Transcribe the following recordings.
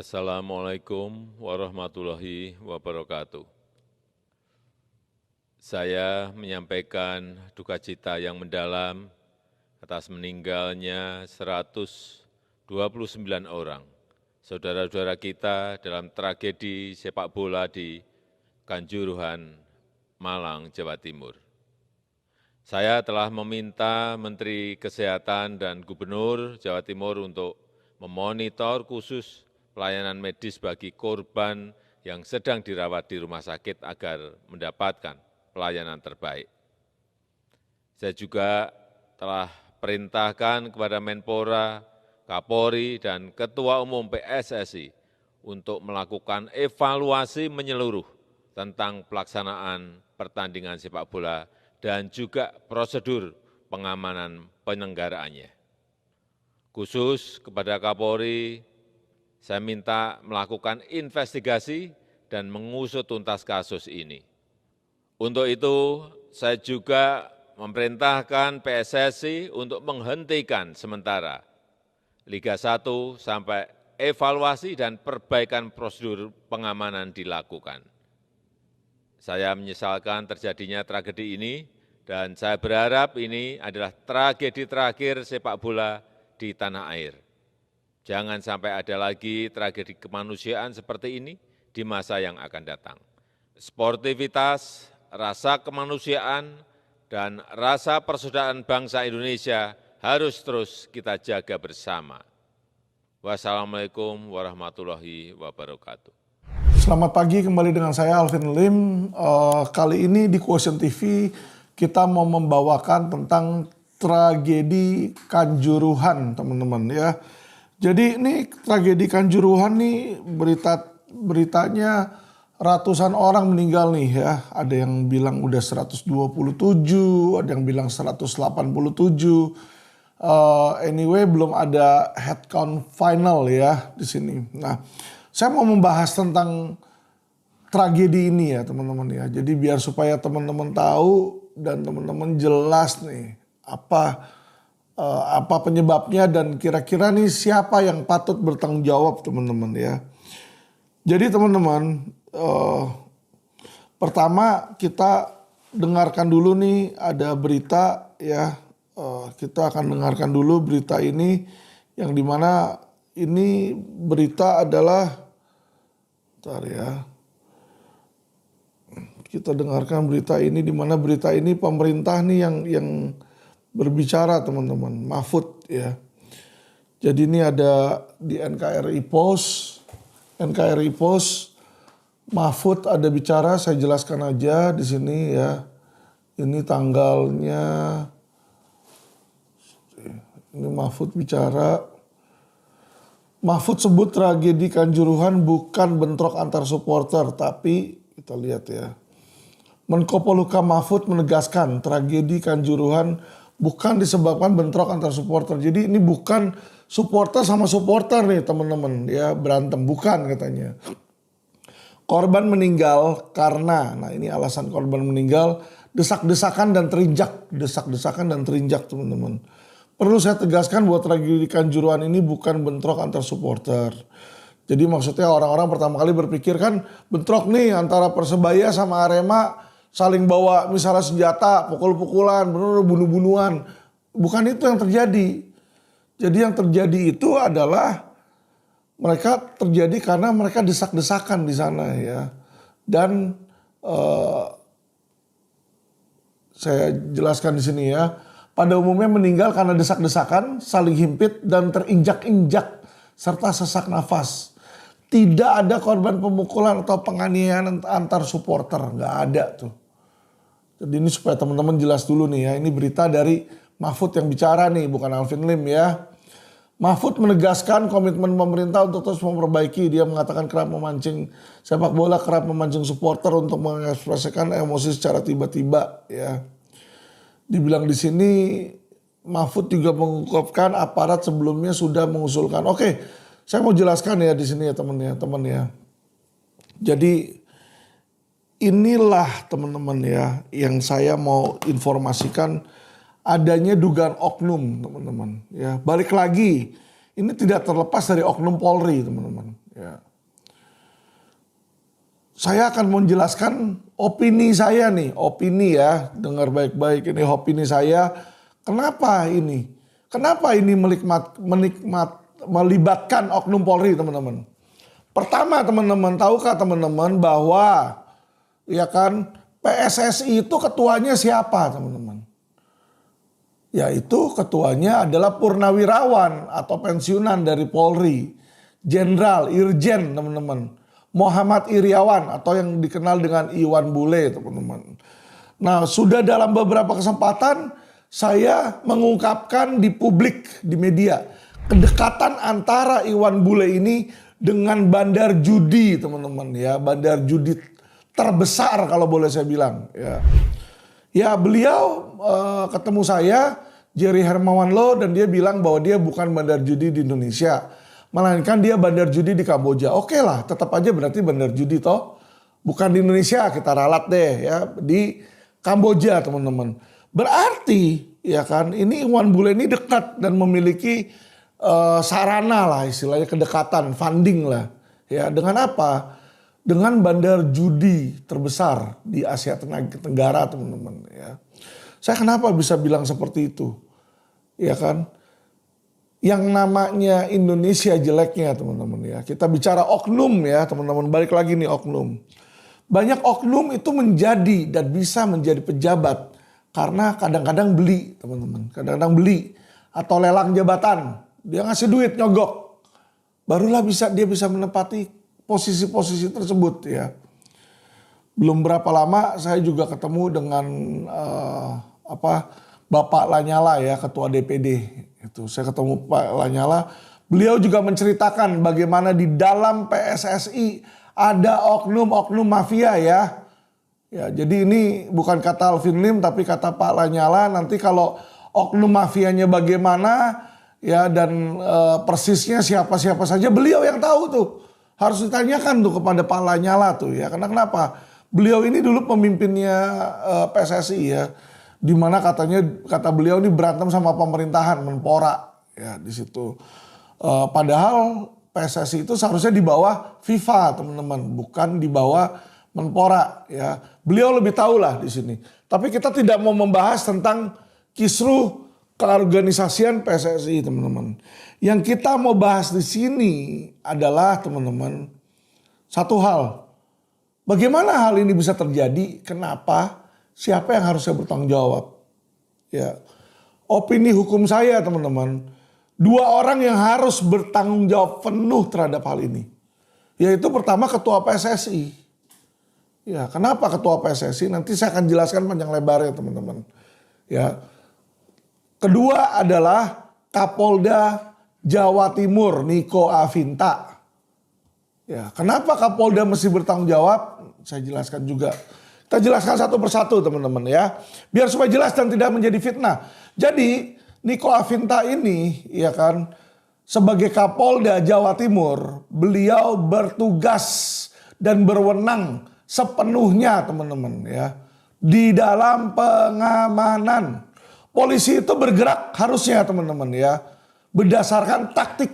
Assalamualaikum warahmatullahi wabarakatuh. Saya menyampaikan duka cita yang mendalam atas meninggalnya 129 orang saudara-saudara kita dalam tragedi sepak bola di Kanjuruhan, Malang, Jawa Timur. Saya telah meminta Menteri Kesehatan dan Gubernur Jawa Timur untuk memonitor khusus pelayanan medis bagi korban yang sedang dirawat di rumah sakit agar mendapatkan pelayanan terbaik. Saya juga telah perintahkan kepada Menpora, Kapolri, dan Ketua Umum PSSI untuk melakukan evaluasi menyeluruh tentang pelaksanaan pertandingan sepak bola dan juga prosedur pengamanan penyelenggaraannya. Khusus kepada Kapolri, saya minta melakukan investigasi dan mengusut tuntas kasus ini. Untuk itu, saya juga memerintahkan PSSI untuk menghentikan sementara Liga 1 sampai evaluasi dan perbaikan prosedur pengamanan dilakukan. Saya menyesalkan terjadinya tragedi ini dan saya berharap ini adalah tragedi terakhir sepak bola di tanah air. Jangan sampai ada lagi tragedi kemanusiaan seperti ini di masa yang akan datang. Sportivitas, rasa kemanusiaan, dan rasa persaudaraan bangsa Indonesia harus terus kita jaga bersama. Wassalamualaikum warahmatullahi wabarakatuh. Selamat pagi, kembali dengan saya Alvin Lim. Kali ini di Quotient TV kita mau membawakan tentang tragedi Kanjuruhan, teman-teman ya. Jadi ini tragedi Kanjuruhan nih beritanya ratusan orang meninggal nih ya. Ada yang bilang udah 127, ada yang bilang 187. Anyway, belum ada head count final ya di sini. Nah, saya mau membahas tentang tragedi ini ya teman-teman ya. Jadi biar supaya teman-teman tahu dan teman-teman jelas nih apa penyebabnya dan kira-kira nih siapa yang patut bertanggung jawab teman-teman ya. Jadi teman-teman, pertama kita dengarkan dulu nih ada berita ya. Kita akan dengarkan dulu berita ini yang dimana ini berita adalah, bentar ya. Kita dengarkan berita ini dimana berita ini pemerintah nih yang berbicara teman-teman, Mahfud ya. Jadi ini ada di NKRI Post, Mahfud ada bicara, saya jelaskan aja di sini ya. Ini tanggalnya, ini Mahfud bicara. Mahfud sebut tragedi Kanjuruhan bukan bentrok antar supporter, tapi kita lihat ya. Menko Polhukam Mahfud menegaskan tragedi Kanjuruhan bukan disebabkan bentrok antar supporter. Jadi ini bukan supporter sama supporter nih teman-teman ya berantem, bukan katanya. Korban meninggal karena, nah ini alasan korban meninggal, desak-desakan dan terinjak teman-teman. Perlu saya tegaskan bahwa tragedi Kanjuruhan ini bukan bentrok antar supporter. Jadi maksudnya orang-orang pertama kali berpikir kan bentrok nih antara Persebaya sama Arema, saling bawa misalnya senjata, pukul-pukulan, bunuh-bunuhan. Bukan itu yang terjadi. Jadi yang terjadi itu adalah mereka terjadi karena mereka desak-desakan di sana ya. Dan saya jelaskan di sini ya. Pada umumnya meninggal karena desak-desakan, saling himpit dan terinjak-injak serta sesak nafas. Tidak ada korban pemukulan atau penganiayaan antar supporter, nggak ada tuh. Jadi ini supaya teman-teman jelas dulu nih ya, ini berita dari Mahfud yang bicara nih, bukan Alvin Lim ya. Mahfud menegaskan komitmen pemerintah untuk terus memperbaiki. Dia mengatakan kerap memancing sepak bola, kerap memancing supporter untuk mengekspresikan emosi secara tiba-tiba ya. Dibilang di sini Mahfud juga mengungkapkan aparat sebelumnya sudah mengusulkan. Oke, saya mau jelaskan ya di sini ya teman ya. Jadi inilah teman-teman ya yang saya mau informasikan adanya dugaan oknum teman-teman ya. Balik lagi, ini tidak terlepas dari oknum Polri teman-teman Ya. Saya akan menjelaskan opini saya nih, opini ya, dengar baik-baik ini opini saya. Kenapa ini? Kenapa ini melibatkan oknum Polri, teman-teman? Pertama, teman-teman, tahukah teman-teman bahwa ya kan PSSI itu ketuanya siapa, teman-teman? Yaitu ketuanya adalah purnawirawan atau pensiunan dari Polri, Jenderal, Irjen, teman-teman. Muhammad Iriawan atau yang dikenal dengan Iwan Bule, teman-teman. Nah, sudah dalam beberapa kesempatan saya mengungkapkan di publik, di media, kedekatan antara Iwan Bule ini dengan bandar judi, teman-teman ya, bandar judi terbesar kalau boleh saya bilang ya. Ya, beliau ketemu saya, Jerry Hermawan Lo, dan dia bilang bahwa dia bukan bandar judi di Indonesia, melainkan dia bandar judi di Kamboja. Oke lah, tetap aja berarti bandar judi toh. Bukan di Indonesia, kita ralat deh ya, di Kamboja, teman-teman. Berarti ya kan, ini Iwan Bule ini dekat dan memiliki sarana lah, istilahnya kedekatan, funding lah. Ya, dengan apa? Dengan bandar judi terbesar di Asia Tenggara, teman-teman ya. Saya kenapa bisa bilang seperti itu? Ya kan? Yang namanya Indonesia jeleknya, teman-teman ya. Kita bicara oknum ya, teman-teman. Balik lagi nih oknum. Banyak oknum itu menjadi dan bisa menjadi pejabat karena kadang-kadang beli, teman-teman. Kadang-kadang beli atau lelang jabatan. Dia ngasih duit nyogok. Barulah dia bisa menempati posisi-posisi tersebut ya. Belum berapa lama saya juga ketemu dengan Bapak Lanyala ya, ketua DPD. Itu saya ketemu Pak Lanyala, beliau juga menceritakan bagaimana di dalam PSSI ada oknum-oknum mafia ya. Ya, jadi ini bukan kata Alvin Lim tapi kata Pak Lanyala. Nanti kalau oknum mafianya bagaimana ya dan persisnya siapa-siapa saja beliau yang tahu tuh. Harus ditanyakan tuh kepada Pak Lanyala tuh ya. Karena kenapa? Beliau ini dulu pemimpinnya PSSI ya. Di mana kata beliau ini berantem sama pemerintahan, Menpora ya di situ. Padahal PSSI itu seharusnya di bawah FIFA, teman-teman, bukan di bawah Menpora ya. Beliau lebih tahu lah di sini. Tapi kita tidak mau membahas tentang kisruh keorganisasian PSSI, teman-teman. Yang kita mau bahas di sini adalah, teman-teman, satu hal. Bagaimana hal ini bisa terjadi? Kenapa? Siapa yang harusnya bertanggung jawab? Ya, opini hukum saya, teman-teman, dua orang yang harus bertanggung jawab penuh terhadap hal ini. Yaitu pertama ketua PSSI. Ya, kenapa ketua PSSI? Nanti saya akan jelaskan panjang lebar ya, teman-teman. Ya. Kedua adalah Kapolda Jawa Timur, Niko Afinta. Ya, kenapa Kapolda mesti bertanggung jawab? Saya jelaskan juga. Kita jelaskan satu persatu, teman-teman ya. Biar supaya jelas dan tidak menjadi fitnah. Jadi Niko Afinta ini ya kan sebagai Kapolda Jawa Timur, beliau bertugas dan berwenang sepenuhnya, teman-teman ya, di dalam pengamanan. Polisi itu bergerak harusnya, teman-teman ya, berdasarkan taktik,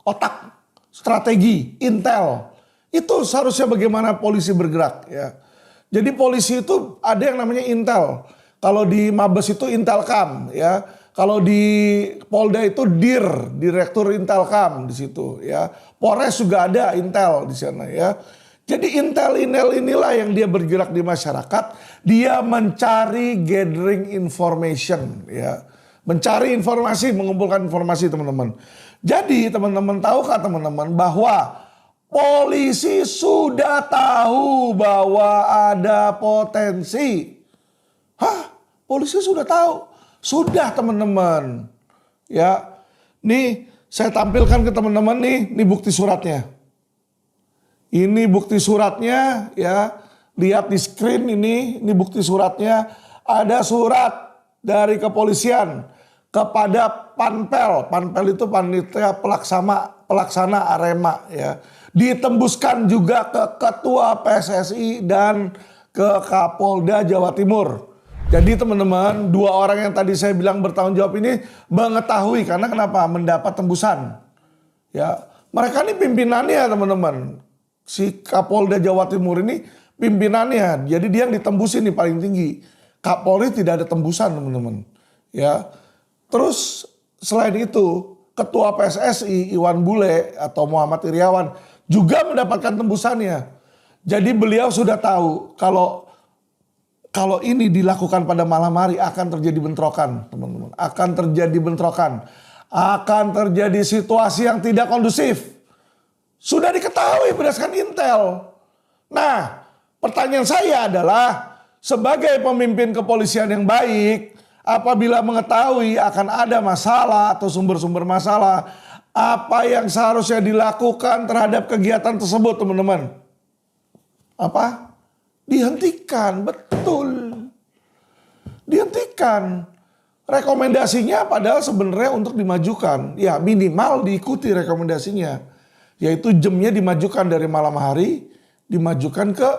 otak, strategi, intel. Itu seharusnya bagaimana polisi bergerak ya. Jadi polisi itu ada yang namanya intel. Kalau di Mabes itu Intelkam ya. Kalau di Polda itu DIR, Direktur Intelkam di situ ya. Polres juga ada intel di sana ya. Jadi intel inilah yang dia bergerak di masyarakat. Dia mencari gathering information ya. Mencari informasi, mengumpulkan informasi, teman-teman. Jadi teman-teman tahukah, teman-teman, bahwa polisi sudah tahu bahwa ada potensi. Hah? Polisi sudah tahu? Sudah, teman-teman. Ya. Nih saya tampilkan ke teman-teman nih bukti suratnya. Ini bukti suratnya ya. Lihat di screen ini bukti suratnya. Ada surat dari kepolisian kepada Panpel. Panpel itu panitia pelaksana Arema ya. Ditembuskan juga ke Ketua PSSI dan ke Kapolda Jawa Timur. Jadi teman-teman, dua orang yang tadi saya bilang bertanggung jawab ini mengetahui karena kenapa? Mendapat tembusan. Ya, Mereka ini pimpinannya teman-teman. Si Kapolda Jawa Timur ini pimpinannya. Jadi dia yang ditembusin nih paling tinggi. Kapolri tidak ada tembusan teman-teman. Ya. Terus selain itu Ketua PSSI Iwan Bule atau Muhammad Iryawan juga mendapatkan tembusannya. Jadi beliau sudah tahu kalau ini dilakukan pada malam hari akan terjadi bentrokan, teman-teman. Akan terjadi bentrokan. Akan terjadi situasi yang tidak kondusif. Sudah diketahui berdasarkan intel. Nah, pertanyaan saya adalah sebagai pemimpin kepolisian yang baik, apabila mengetahui akan ada masalah atau sumber-sumber masalah, apa yang seharusnya dilakukan terhadap kegiatan tersebut, teman-teman? Apa? Dihentikan, betul. Dihentikan. Rekomendasinya padahal sebenarnya untuk dimajukan. Ya minimal diikuti rekomendasinya. Yaitu jamnya dimajukan dari malam hari, dimajukan ke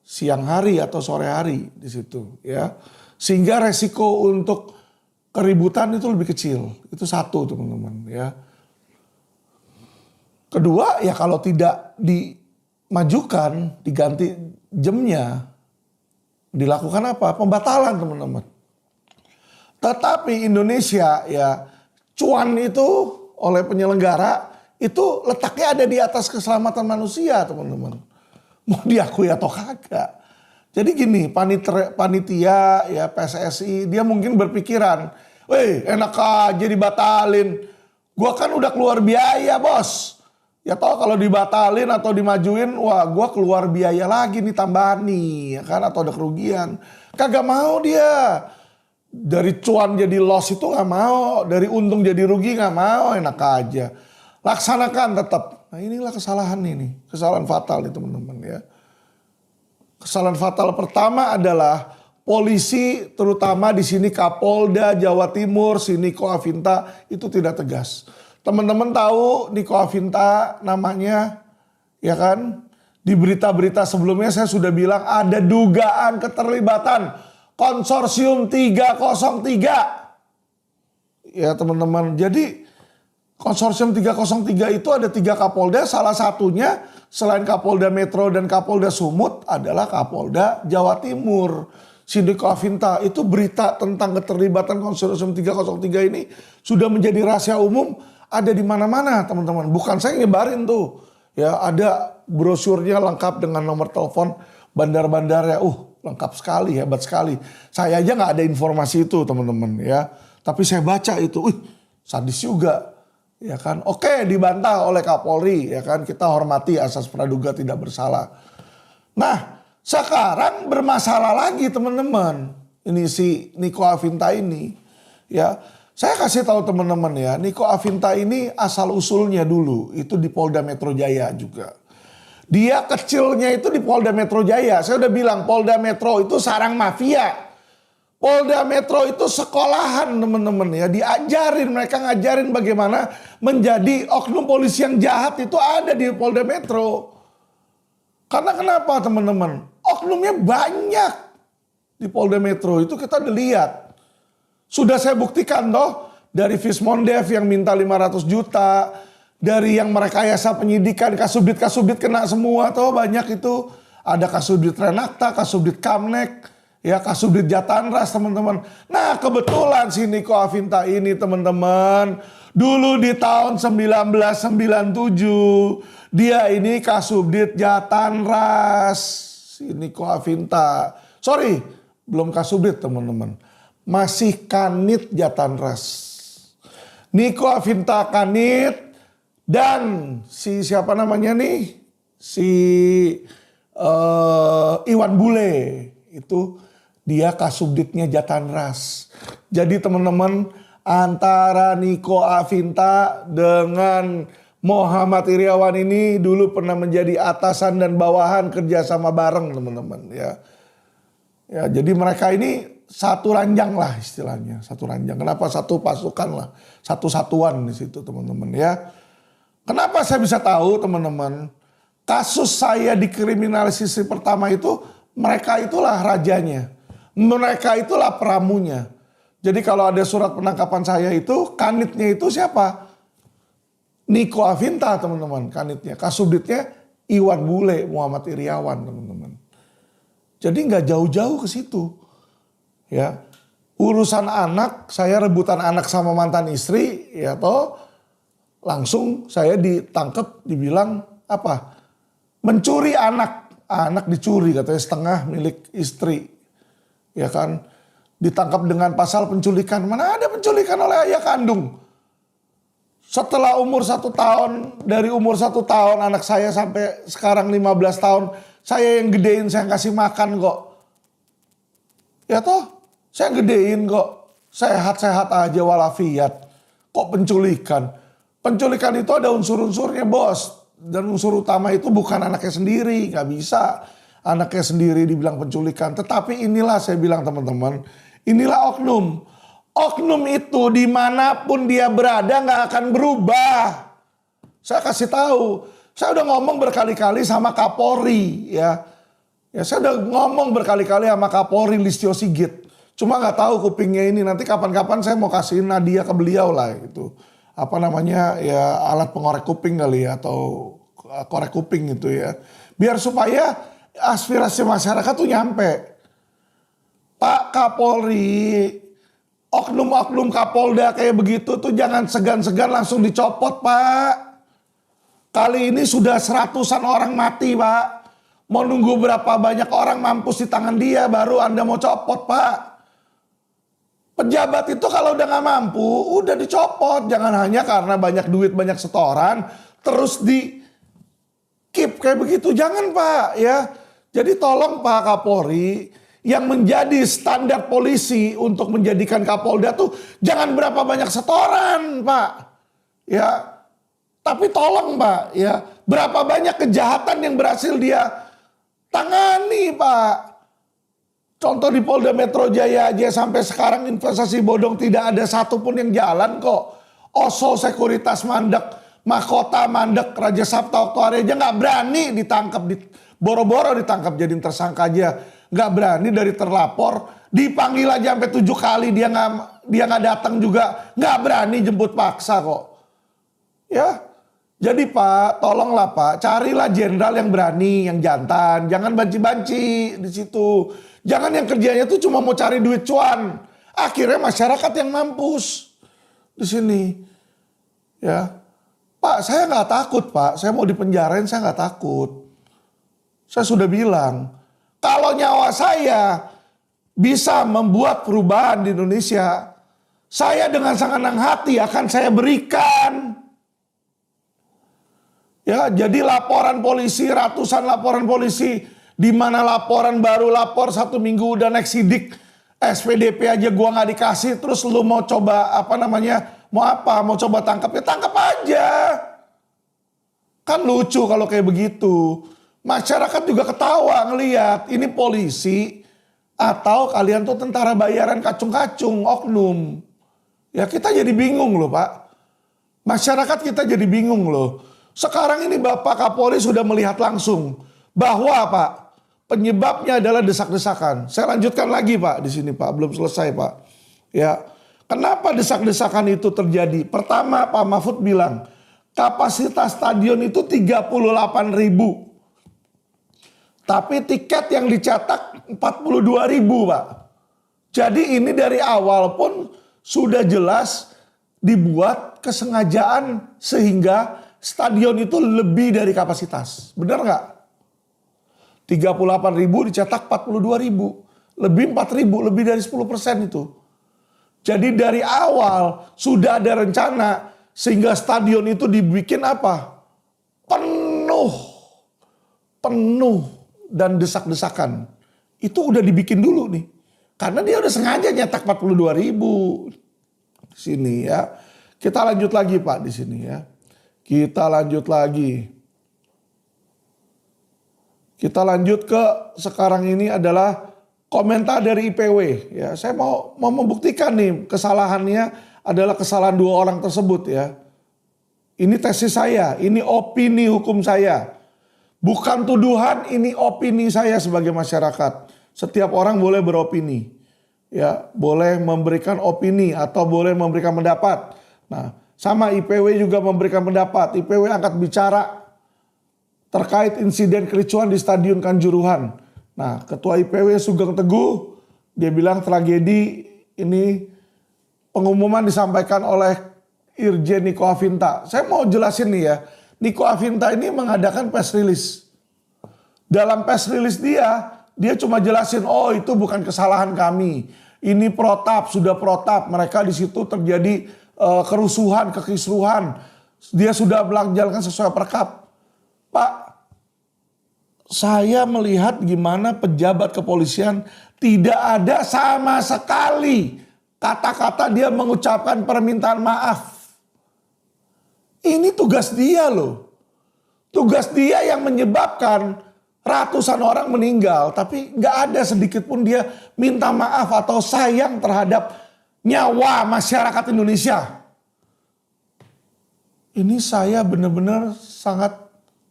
siang hari atau sore hari di situ. Ya. Sehingga resiko untuk keributan itu lebih kecil. Itu satu teman-teman. Ya. Kedua ya kalau tidak dimajukan, diganti jamnya, dilakukan apa? Pembatalan teman-teman. Tetapi Indonesia ya cuan itu oleh penyelenggara itu letaknya ada di atas keselamatan manusia teman-teman. Mau diakui atau kagak. Jadi gini panitia ya PSSI dia mungkin berpikiran. Weh enak aja dibatalin. Gua kan udah keluar biaya bos. Ya toh kalau dibatalin atau dimajuin wah gua keluar biaya lagi nih tambahan nih. Ya kan atau ada kerugian. Kagak mau dia. Dari cuan jadi loss itu gak mau. Dari untung jadi rugi gak mau. Enak aja. Laksanakan tetap. Nah inilah kesalahan ini. Kesalahan fatal nih teman-teman ya. Kesalahan fatal pertama adalah polisi terutama di sini Kapolda Jawa Timur, si Niko Afinta itu tidak tegas. Teman-teman tahu Niko Afinta namanya ya kan. Di berita-berita sebelumnya saya sudah bilang ada dugaan keterlibatan Konsorsium 303. Ya teman-teman, jadi Konsorsium 303 itu ada 3 Kapolda, salah satunya selain Kapolda Metro dan Kapolda Sumut adalah Kapolda Jawa Timur. Niko Afinta itu berita tentang keterlibatan Konsorsium 303 ini sudah menjadi rahasia umum, ada di mana-mana teman-teman. Bukan saya nyebarin tuh. Ya ada brosurnya lengkap dengan nomor telepon bandar-bandarnya. Lengkap sekali, hebat sekali. Saya aja nggak ada informasi itu teman-teman ya. Tapi saya baca itu, sadis juga. Ya kan, oke dibantah oleh Kapolri ya kan. Kita hormati asas praduga tidak bersalah. Nah sekarang bermasalah lagi teman-teman. Ini si Niko Afinta ini ya. Saya kasih tahu teman-teman ya. Niko Afinta ini asal usulnya dulu itu di Polda Metro Jaya juga. Dia kecilnya itu di Polda Metro Jaya. Saya udah bilang Polda Metro itu sarang mafia. Polda Metro itu sekolahan teman-teman ya. Diajarin, mereka ngajarin bagaimana menjadi oknum polisi yang jahat itu ada di Polda Metro. Karena kenapa teman-teman? Oknumnya banyak di Polda Metro itu kita udah lihat. Sudah saya buktikan toh dari Vismondev yang minta 500 juta. Dari yang merekayasa penyidikan, kasubdit kena semua tuh banyak itu. Ada kasubdit Renakta, kasubdit Kamnek, ya kasubdit Jatanras teman-teman. Nah kebetulan si Niko Afinta ini teman-teman. Dulu di tahun 1997 dia ini kasubdit Jatanras. Si Niko Afinta. Sorry belum kasubdit teman-teman. Masih Kanit Jatanras. Niko Afinta Kanit. Dan si siapa namanya nih, si Iwan Bule itu dia kasubditnya Jatanras. Jadi teman-teman antara Niko Afinta dengan Muhammad Iryawan ini dulu pernah menjadi atasan dan bawahan kerjasama bareng teman-teman ya. Ya jadi mereka ini satu ranjang lah istilahnya, satu ranjang. Kenapa satu pasukan lah, satu satuan di situ teman-teman ya. Kenapa saya bisa tahu teman-teman? Kasus saya dikriminalisasi pertama itu mereka itulah rajanya. Mereka itulah peramunya. Jadi kalau ada surat penangkapan saya itu kanitnya itu siapa? Niko Afinta teman-teman, kanitnya. Kasubditnya Iwan Bule, Muhammad Iriawan teman-teman. Jadi nggak jauh-jauh ke situ. Ya, urusan anak, saya rebutan anak sama mantan istri, ya toh langsung saya ditangkap, dibilang apa? Mencuri anak, anak dicuri katanya setengah milik istri, ya kan? Ditangkap dengan pasal penculikan, mana ada penculikan oleh ayah kandung? Setelah umur 1 tahun, dari umur 1 tahun anak saya sampai sekarang 15 tahun, saya yang gedein, saya kasih makan kok. Ya toh, saya gedein kok, sehat-sehat aja walafiat. Kok penculikan? Penculikan itu ada unsur-unsurnya bos. Dan unsur utama itu bukan anaknya sendiri, nggak bisa. Anaknya sendiri dibilang penculikan. Tetapi inilah saya bilang teman-teman, inilah oknum. Oknum itu dimanapun dia berada nggak akan berubah. Saya kasih tahu, saya udah ngomong berkali-kali sama Kapolri ya. Ya saya udah ngomong berkali-kali sama Kapolri Listio Sigit. Cuma nggak tahu kupingnya ini, nanti kapan-kapan saya mau kasihin hadiah ke beliau lah itu. Apa namanya ya, alat pengorek kuping kali ya, atau korek kuping gitu ya. Biar supaya aspirasi masyarakat tuh nyampe. Pak Kapolri, oknum-oknum Kapolda kayak begitu tuh jangan segan-segan langsung dicopot Pak. Kali ini sudah 100-an orang mati Pak. Mau nunggu berapa banyak orang mampus di tangan dia baru Anda mau copot Pak. Pejabat itu kalau udah gak mampu udah dicopot. Jangan hanya karena banyak duit, banyak setoran terus di keep kayak begitu. Jangan Pak ya. Jadi tolong Pak Kapolri, yang menjadi standar polisi untuk menjadikan Kapolda tuh jangan berapa banyak setoran Pak. Ya. Tapi tolong Pak ya, berapa banyak kejahatan yang berhasil dia tangani Pak. Contoh di Polda Metro Jaya aja sampai sekarang investasi bodong tidak ada satupun yang jalan kok. Oso Sekuritas mandek, Mahkota mandek, Raja Sabta Oktohari aja nggak berani ditangkap, boro-boro ditangkap jadi tersangka aja. Nggak berani dari terlapor, dipanggil aja sampai 7 kali dia nggak datang juga, nggak berani jemput paksa kok. Ya, jadi Pak, tolonglah Pak, carilah jenderal yang berani, yang jantan, jangan banci-banci di situ. Jangan yang kerjanya tuh cuma mau cari duit cuan. Akhirnya masyarakat yang mampus di sini. Ya, Pak, saya nggak takut Pak, saya mau dipenjarain saya nggak takut. Saya sudah bilang. Kalau nyawa saya bisa membuat perubahan di Indonesia, saya dengan senang hati akan saya berikan. Ya, jadi laporan polisi, ratusan laporan polisi, di mana laporan baru lapor 1 minggu udah naik sidik, SPDP aja gua nggak dikasih, terus lu mau coba apa namanya, mau apa, mau coba tangkap ya tangkap aja. Kan lucu kalau kayak begitu. Masyarakat juga ketawa ngelihat ini polisi atau kalian tuh tentara bayaran kacung-kacung, oknum. Ya kita jadi bingung loh Pak. Masyarakat kita jadi bingung loh. Sekarang ini Bapak Kapolri sudah melihat langsung bahwa Pak, penyebabnya adalah desak-desakan. Saya lanjutkan lagi Pak di sini Pak, belum selesai Pak. Ya, kenapa desak-desakan itu terjadi? Pertama Pak Mahfud bilang kapasitas stadion itu 38.000. Tapi tiket yang dicetak 42.000 Pak. Jadi ini dari awal pun sudah jelas dibuat kesengajaan sehingga stadion itu lebih dari kapasitas. Benar nggak? 38.000 dicetak 42.000. Lebih 4.000, lebih dari 10% itu. Jadi dari awal sudah ada rencana sehingga stadion itu dibikin apa? Penuh. Dan desak-desakan. Itu udah dibikin dulu nih. Karena dia udah sengaja nyetak 42.000 di sini ya. Kita lanjut lagi Pak di sini ya. Kita lanjut lagi. Kita lanjut ke sekarang ini adalah komentar dari IPW ya. Saya mau membuktikan nih kesalahannya adalah kesalahan 2 orang tersebut ya. Ini tesis saya, ini opini hukum saya. Bukan tuduhan, ini opini saya sebagai masyarakat. Setiap orang boleh beropini. Ya, boleh memberikan opini atau boleh memberikan pendapat. Nah, Sama IPW juga memberikan pendapat. IPW angkat bicara terkait insiden kericuan di Stadion Kanjuruhan. Nah, Ketua IPW Sugeng Teguh, dia bilang tragedi ini pengumuman disampaikan oleh Irjen Niko Afinta. Saya mau jelasin nih ya, Niko Afinta ini mengadakan press release. Dalam press release dia cuma jelasin, oh itu bukan kesalahan kami. Ini protap, sudah protap. Mereka di situ terjadi kerusuhan, kekisruhan. Dia sudah menjalankan sesuai perkap. Pak, saya melihat gimana pejabat kepolisian tidak ada sama sekali kata-kata dia mengucapkan permintaan maaf. Ini tugas dia loh. Tugas dia yang menyebabkan ratusan orang meninggal. Tapi nggak ada sedikit pun dia minta maaf atau sayang terhadap nyawa masyarakat Indonesia. Ini saya benar-benar sangat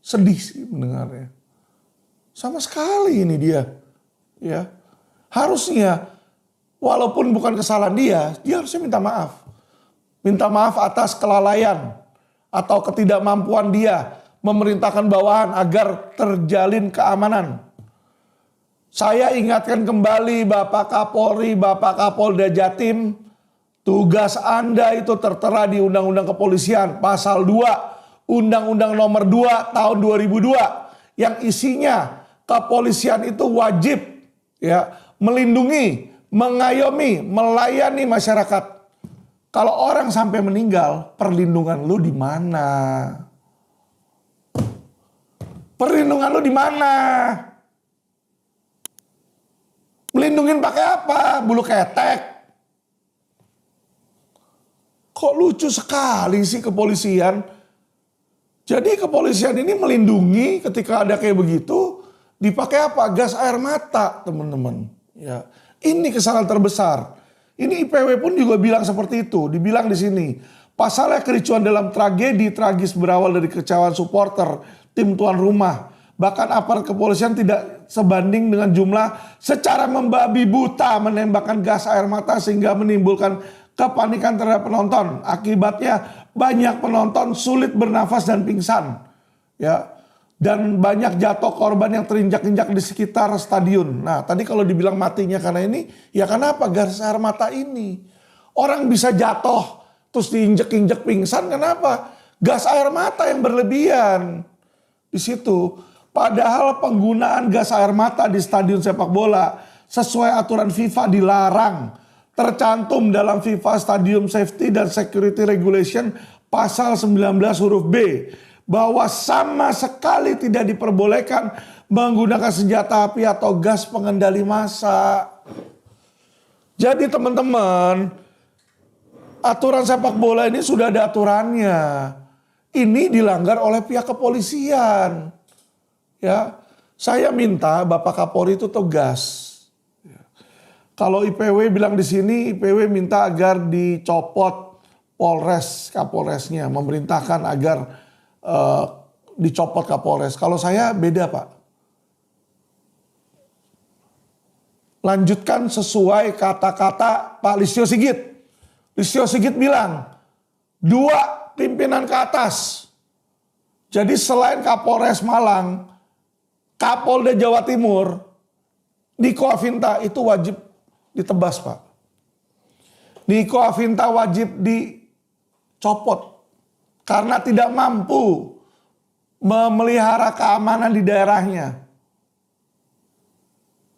sedih sih mendengarnya. Sama sekali ini dia. Ya. Harusnya walaupun bukan kesalahan dia harusnya minta maaf. Minta maaf atas kelalaian atau ketidakmampuan dia memerintahkan bawahan agar terjalin keamanan. Saya ingatkan kembali Bapak Kapolri, Bapak Kapolda Jatim, tugas Anda itu tertera di Undang-Undang Kepolisian pasal 2, Undang-Undang nomor 2 tahun 2002 yang isinya kepolisian itu wajib ya melindungi, mengayomi, melayani masyarakat. Kalau orang sampai meninggal, perlindungan lu di mana? Perlindungan lu di mana? Melindungin pakai apa? Bulu ketek. Kok lucu sekali sih kepolisian? Jadi kepolisian ini melindungi ketika ada kayak begitu, dipakai apa? Gas air mata, teman-teman. Ya, ini kesalahan terbesar. Ini IPW pun juga bilang seperti itu. Dibilang di sini, pasalnya kericuan dalam tragedi tragis berawal dari kekecewaan supporter tim tuan rumah. Bahkan aparat kepolisian tidak sebanding dengan jumlah secara membabi buta menembakkan gas air mata sehingga menimbulkan kepanikan terhadap penonton. Akibatnya banyak penonton sulit bernafas dan pingsan. Ya. Dan banyak jatuh korban yang terinjak-injak di sekitar stadion. Nah tadi kalau dibilang matinya karena ini, ya kenapa gas air mata ini? Orang bisa jatuh terus diinjek-injek pingsan, kenapa? Gas air mata yang berlebihan di situ. Padahal penggunaan gas air mata di stadion sepak bola sesuai aturan FIFA dilarang. Tercantum dalam FIFA Stadium Safety dan Security Regulation pasal 19 huruf B. Bahwa sama sekali tidak diperbolehkan menggunakan senjata api atau gas pengendali massa. Jadi teman-teman, aturan sepak bola ini sudah ada aturannya. Ini dilanggar oleh pihak kepolisian. Ya, saya minta Bapak Kapolri itu tegas. Kalau IPW bilang di sini, IPW minta agar dicopot Polres, Kapolresnya, memerintahkan agar dicopot Kapolres. Kalau saya beda Pak. Lanjutkan sesuai kata-kata Pak Listio Sigit. Listio Sigit bilang, 2 pimpinan ke atas. Jadi selain Kapolres Malang, Kapolda Jawa Timur, Niko Afinta itu wajib ditebas Pak. Niko Afinta wajib dicopot karena tidak mampu memelihara keamanan di daerahnya.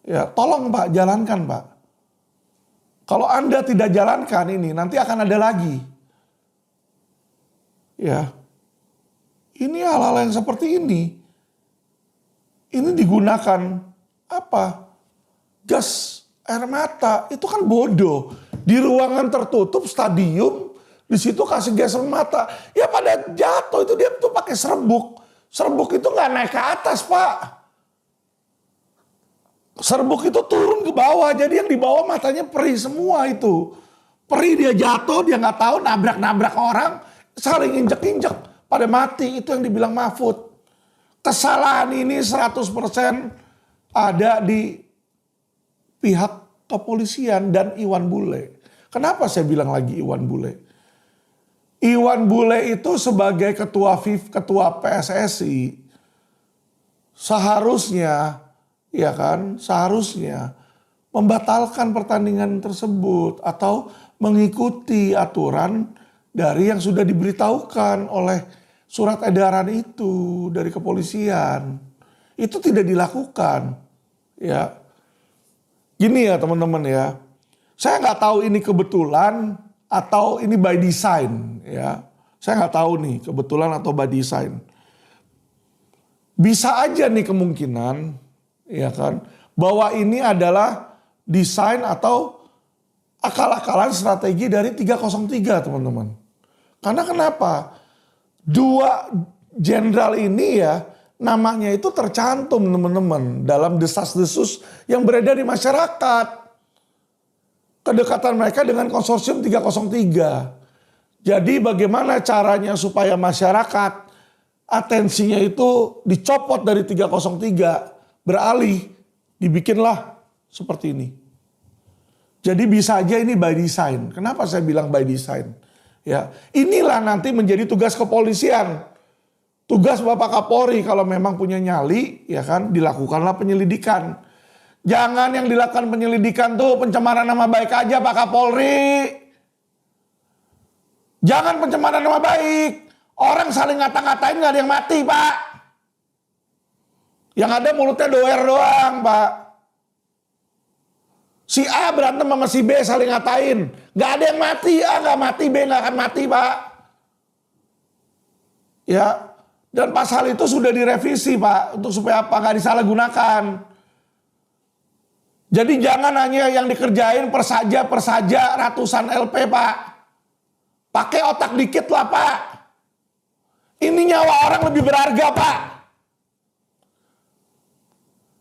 Ya, tolong Pak, jalankan Pak. Kalau Anda tidak jalankan ini, nanti akan ada lagi. Ya, ini hal-hal yang seperti ini. Ini digunakan apa? Gas air mata. Itu kan bodoh. Di ruangan tertutup stadium, di situ kasih gas air mata. Ya pada jatuh itu dia tuh pakai serbuk. Serbuk itu nggak naik ke atas Pak. Serbuk itu turun ke bawah. Jadi yang di bawah matanya perih semua itu. Perih dia jatuh, dia nggak tahu nabrak-nabrak orang, saling injek-injek pada mati. Itu yang dibilang Mahfud. Kesalahan ini 100% ada di pihak kepolisian dan Iwan Bule. Kenapa saya bilang lagi Iwan Bule? Iwan Bule itu sebagai ketua PSSI seharusnya, ya kan, seharusnya membatalkan pertandingan tersebut atau mengikuti aturan dari yang sudah diberitahukan oleh surat edaran itu dari kepolisian. Itu tidak dilakukan, ya. Gini ya teman-teman ya, saya nggak tahu ini kebetulan atau ini by design, ya. Saya nggak tahu nih kebetulan atau by design. Bisa aja nih kemungkinan, ya kan, bahwa ini adalah desain atau akal-akalan strategi dari 303 teman-teman. Karena kenapa? Dua jenderal ini ya namanya itu tercantum teman-teman dalam desas-desus yang beredar di masyarakat. Kedekatan mereka dengan konsorsium 303. Jadi bagaimana caranya supaya masyarakat atensinya itu dicopot dari 303, beralih, dibikinlah seperti ini. Jadi bisa aja ini by design. Kenapa saya bilang by design? Ya, inilah nanti menjadi tugas kepolisian. Tugas Bapak Kapolri kalau memang punya nyali, ya kan, dilakukanlah penyelidikan. Jangan yang dilakukan penyelidikan tuh pencemaran nama baik aja Pak Kapolri. Jangan pencemaran nama baik. Orang saling ngata-ngatain gak ada yang mati Pak. Yang ada mulutnya doer doang Pak. Si A berantem sama si B saling ngatain. Gak ada yang mati, A gak mati, B gak akan mati Pak. Ya, dan pasal itu sudah direvisi Pak. Untuk supaya apa? Gak disalahgunakan. Jadi jangan hanya yang dikerjain persaja ratusan LP Pak. Pakai otak dikit lah Pak. Ini nyawa orang lebih berharga Pak.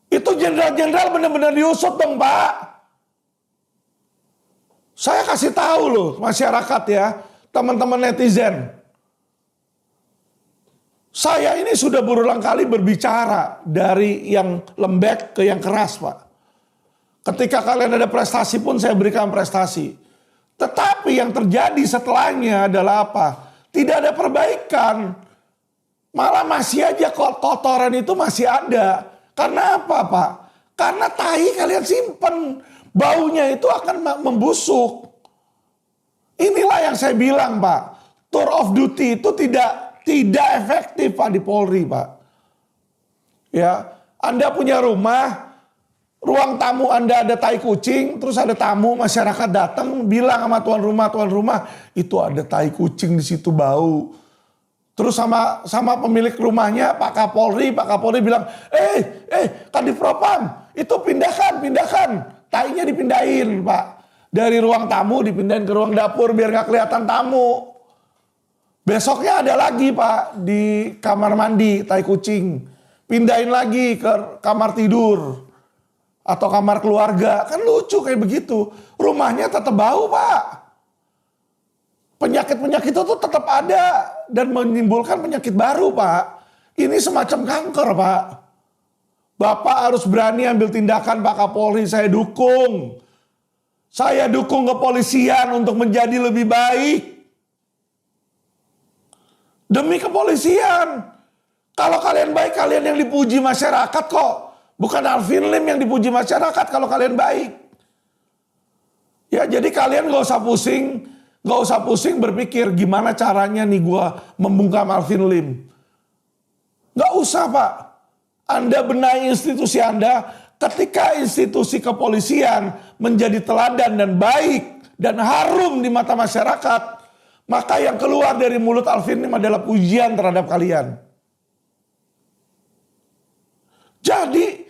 Itu jenderal-jenderal benar-benar diusut dong Pak. Saya kasih tahu loh masyarakat ya, teman-teman netizen. Saya ini sudah berulang kali berbicara dari yang lembek ke yang keras Pak. Ketika kalian ada prestasi pun saya berikan prestasi. Tetapi yang terjadi setelahnya adalah apa? Tidak ada perbaikan. Malah masih aja kotoran itu masih ada. Karena apa Pak? Karena tahi kalian simpen. Baunya itu akan membusuk. Inilah yang saya bilang Pak. Tour of duty itu tidak efektif Pak di Polri Pak. Ya, Anda punya rumah, ruang tamu Anda ada tai kucing, terus ada tamu masyarakat datang bilang sama tuan rumah itu ada tai kucing di situ bau. Terus sama pemilik rumahnya Pak Kapolri bilang, Kadif Propam itu pindahkan, tainya dipindahin Pak, dari ruang tamu dipindahin ke ruang dapur biar nggak kelihatan tamu. Besoknya ada lagi Pak di kamar mandi tai kucing, pindahin lagi ke kamar tidur atau kamar keluarga, kan lucu kayak begitu. Rumahnya tetap bau Pak. Penyakit-penyakit itu tetap ada dan menimbulkan penyakit baru Pak. Ini semacam kanker Pak. Bapak harus berani ambil tindakan Pak Kapolri, saya dukung. Saya dukung kepolisian untuk menjadi lebih baik. Demi kepolisian. Kalau kalian baik, kalian yang dipuji masyarakat kok. Bukan Alvin Lim yang dipuji masyarakat kalau kalian baik. Ya jadi kalian gak usah pusing berpikir gimana caranya nih gua membungkam Alvin Lim. Gak usah Pak. Anda benahi institusi Anda. Ketika institusi kepolisian menjadi teladan dan baik dan harum di mata masyarakat, maka yang keluar dari mulut Alvin Lim adalah pujian terhadap kalian. Jadi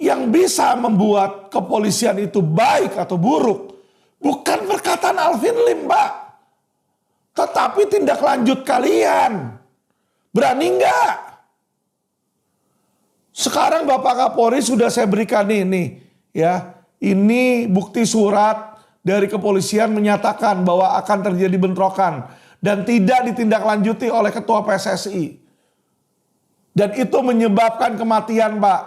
yang bisa membuat kepolisian itu baik atau buruk bukan perkataan Alvin Lim Pak, tetapi tindak lanjut kalian. Berani enggak? Sekarang Bapak Kapolri sudah saya berikan ini, ya. Ini bukti surat dari kepolisian menyatakan bahwa akan terjadi bentrokan dan tidak ditindaklanjuti oleh Ketua PSSI. Dan itu menyebabkan kematian, Pak.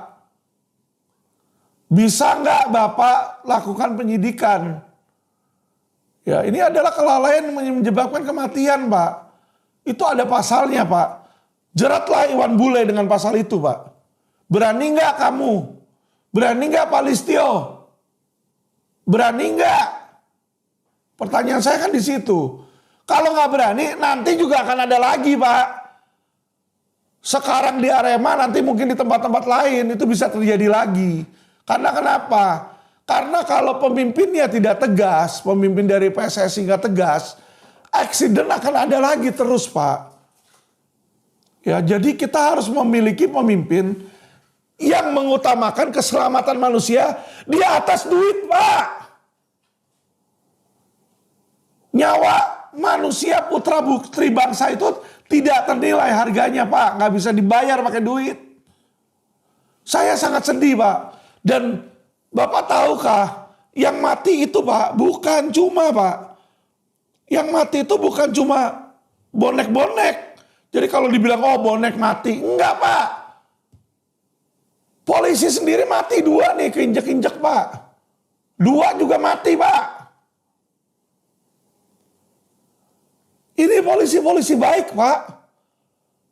Bisa nggak Bapak lakukan penyidikan? Ya, ini adalah kelalaian yang menyebabkan kematian, Pak. Itu ada pasalnya, Pak. Jeratlah Iwan Bule dengan pasal itu, Pak. Berani nggak kamu? Berani nggak Pak Listio? Berani nggak? Pertanyaan saya kan di situ. Kalau nggak berani, nanti juga akan ada lagi, Pak. Sekarang di Arema, nanti mungkin di tempat-tempat lain itu bisa terjadi lagi. Karena kenapa? Karena kalau pemimpinnya tidak tegas, pemimpin dari PSSI nggak tegas, aksiden akan ada lagi terus, Pak. Ya, jadi kita harus memiliki pemimpin yang mengutamakan keselamatan manusia di atas duit, Pak. Nyawa manusia putra putri bangsa itu tidak ternilai harganya, Pak. Nggak bisa dibayar pakai duit. Saya sangat sedih, Pak. Dan Bapak tahukah, yang mati itu, Pak, bukan cuma, Pak. Yang mati itu bukan cuma bonek-bonek. Jadi kalau dibilang, oh bonek mati. Enggak, Pak. Polisi sendiri mati 2 nih, keinjek-injek, Pak. 2 juga mati, Pak. Ini polisi-polisi baik, Pak.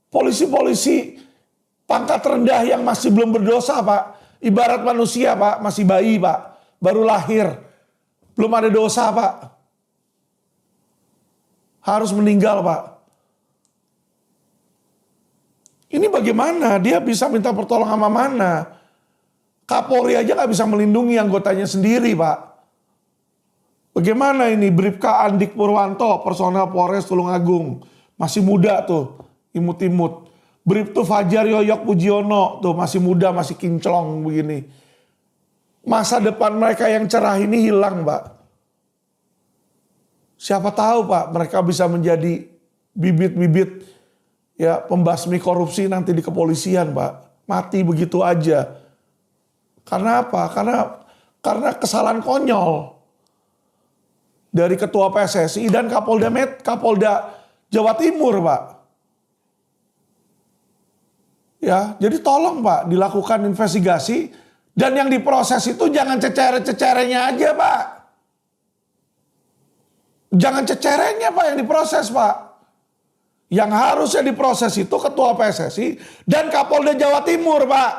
Polisi-polisi pangkat rendah yang masih belum berdosa, Pak. Ibarat manusia, Pak, masih bayi, Pak. Baru lahir. Belum ada dosa, Pak. Harus meninggal, Pak. Ini bagaimana? Dia bisa minta pertolongan sama mana? Kapolri aja gak bisa melindungi anggotanya sendiri, Pak. Bagaimana ini Bribka Andik Purwanto, personel Polres Tulungagung. Masih muda tuh, imut-imut. Bribtu Fajar Yoyok Pujiono, tuh masih muda, masih kinclong begini. Masa depan mereka yang cerah ini hilang, Pak. Siapa tahu, Pak, mereka bisa menjadi bibit-bibit ya pembasmi korupsi nanti di kepolisian, Pak. Mati begitu aja. Karena apa? Karena kesalahan konyol dari Ketua PSSI dan Kapolda Jawa Timur, Pak. Ya, jadi tolong, Pak, dilakukan investigasi dan yang diproses itu jangan cecere-cecerenya aja, Pak. Jangan cecerenya, Pak, yang diproses, Pak. Yang harusnya diproses itu Ketua PSSI dan Kapolda Jawa Timur, Pak.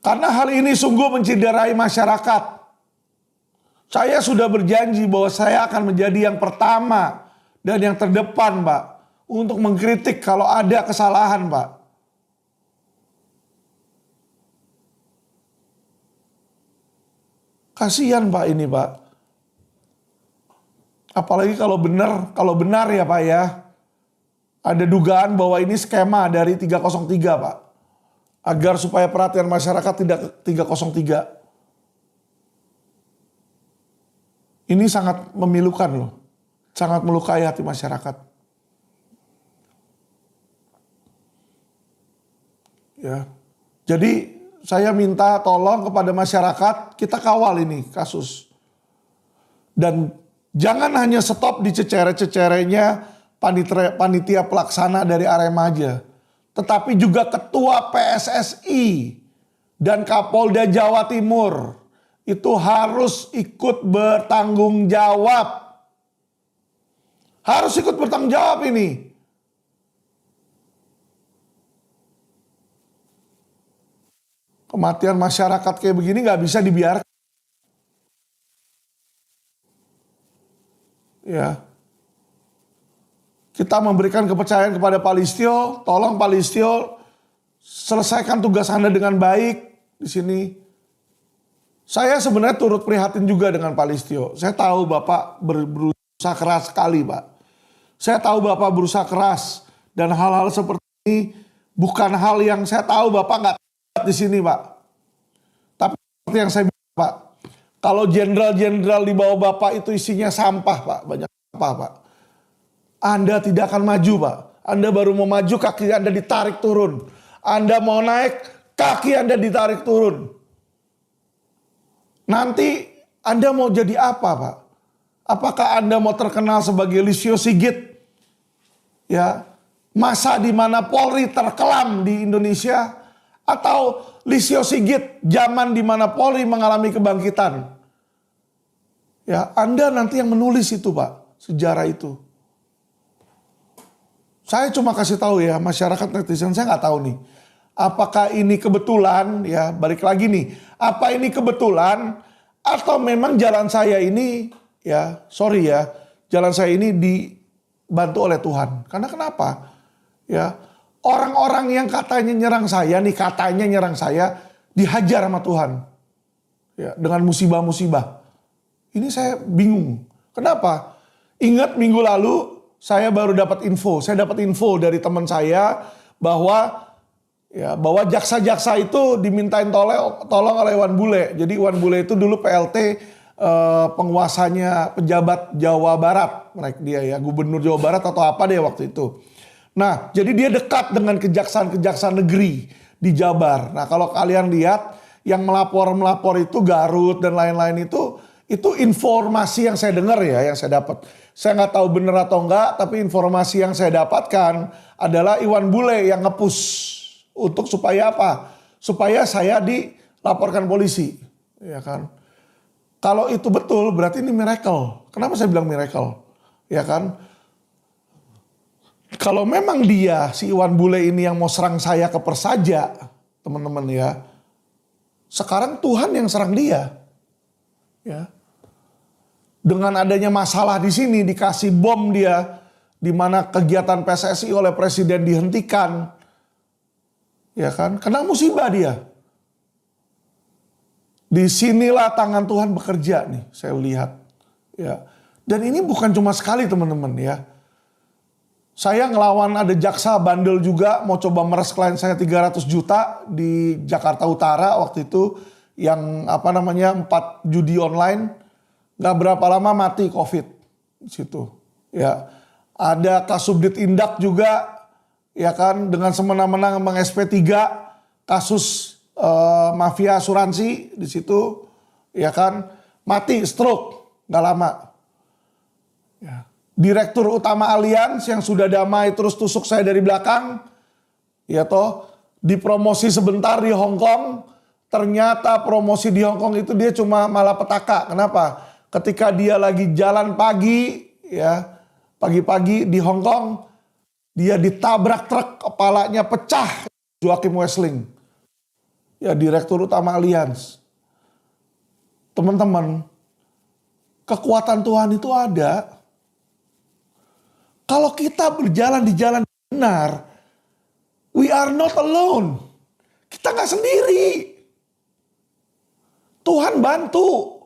Karena hal ini sungguh menciderai masyarakat. Saya sudah berjanji bahwa saya akan menjadi yang pertama dan yang terdepan, Pak, untuk mengkritik kalau ada kesalahan, Pak. Kasihan, Pak, ini, Pak. Apalagi kalau benar ya, Pak, ya. Ada dugaan bahwa ini skema dari 303, Pak. Agar supaya perhatian masyarakat tidak 303. Ini sangat memilukan loh. Sangat melukai hati masyarakat. Ya. Jadi saya minta tolong kepada masyarakat, kita kawal ini kasus. Dan jangan hanya stop di cecere-cecerenya panitia pelaksana dari Arema aja. Tetapi juga Ketua PSSI dan Kapolda Jawa Timur itu harus ikut bertanggung jawab. Harus ikut bertanggung jawab ini. Kematian masyarakat kayak begini nggak bisa dibiarkan. Ya. Kita memberikan kepercayaan kepada Pak Listio, tolong Pak Listio selesaikan tugas Anda dengan baik di sini. Saya sebenarnya turut prihatin juga dengan Pak Listio. Saya tahu Bapak berusaha keras sekali, Pak. Saya tahu Bapak berusaha keras dan hal-hal seperti ini bukan hal yang saya tahu Bapak nggak di sini, Pak. Tapi seperti yang saya bilang, Pak, kalau jenderal-jenderal di bawah Bapak itu isinya sampah, Pak, banyak sampah, Pak. Anda tidak akan maju, Pak. Anda baru mau maju, kaki Anda ditarik turun. Anda mau naik, kaki Anda ditarik turun. Nanti Anda mau jadi apa, Pak? Apakah Anda mau terkenal sebagai Listio Sigit? Ya, masa di mana Polri terkelam di Indonesia? Atau Lisio Sigit, zaman di mana Polri mengalami kebangkitan. Ya, Anda nanti yang menulis itu Pak, sejarah itu. Saya cuma kasih tahu ya, masyarakat netizen, saya nggak tahu nih. Apakah ini kebetulan, ya balik lagi nih. Apa ini kebetulan atau memang jalan saya ini, ya sorry ya, jalan saya ini dibantu oleh Tuhan. Karena kenapa? Ya, orang-orang yang katanya nyerang saya nih, katanya nyerang saya, dihajar sama Tuhan. Ya, dengan musibah-musibah. Ini saya bingung. Kenapa? Ingat minggu lalu saya baru dapat info. Saya dapat info dari teman saya bahwa jaksa-jaksa itu dimintain tolong oleh Iwan Bule. Jadi Iwan Bule itu dulu PLT penguasanya pejabat Jawa Barat. Dia ya gubernur Jawa Barat atau apa deh waktu itu. Nah, jadi dia dekat dengan kejaksaan-kejaksaan negeri di Jabar. Nah, kalau kalian lihat yang melapor itu Garut dan lain-lain itu informasi yang saya dengar ya, yang saya dapat. Saya nggak tahu benar atau enggak, tapi informasi yang saya dapatkan adalah Iwan Bule yang nge-push untuk supaya apa? Supaya saya dilaporkan polisi, ya kan? Kalau itu betul berarti ini miracle. Kenapa saya bilang miracle? Ya kan? Kalau memang dia si Iwan Bule ini yang mau serang saya ke Persaja, teman-teman ya. Sekarang Tuhan yang serang dia. Ya. Dengan adanya masalah di sini dikasih bom dia, di mana kegiatan PSSI oleh presiden dihentikan, ya kan? Kena musibah dia. Disinilah tangan Tuhan bekerja nih, saya lihat, ya. Dan ini bukan cuma sekali teman-teman ya. Saya ngelawan ada jaksa bandel juga mau coba meres klien saya 300 juta di Jakarta Utara waktu itu yang 4 judi online. Gak berapa lama mati COVID di situ. Ya, ada Kasubdit Indak juga, ya kan, dengan semena-mena meng-SP3 kasus mafia asuransi di situ, ya kan, mati stroke, gak lama. Ya. Direktur utama Allianz yang sudah damai terus tusuk saya dari belakang, ya toh, dipromosi sebentar di Hong Kong, ternyata promosi di Hong Kong itu dia cuma malapetaka. Kenapa? Ketika dia lagi jalan pagi, ya pagi-pagi di Hong Kong, dia ditabrak truk, kepalanya pecah. Joachim Wessling, ya direktur utama Allianz. Teman-teman, kekuatan Tuhan itu ada. Kalau kita berjalan di jalan benar, we are not alone. Kita nggak sendiri. Tuhan bantu.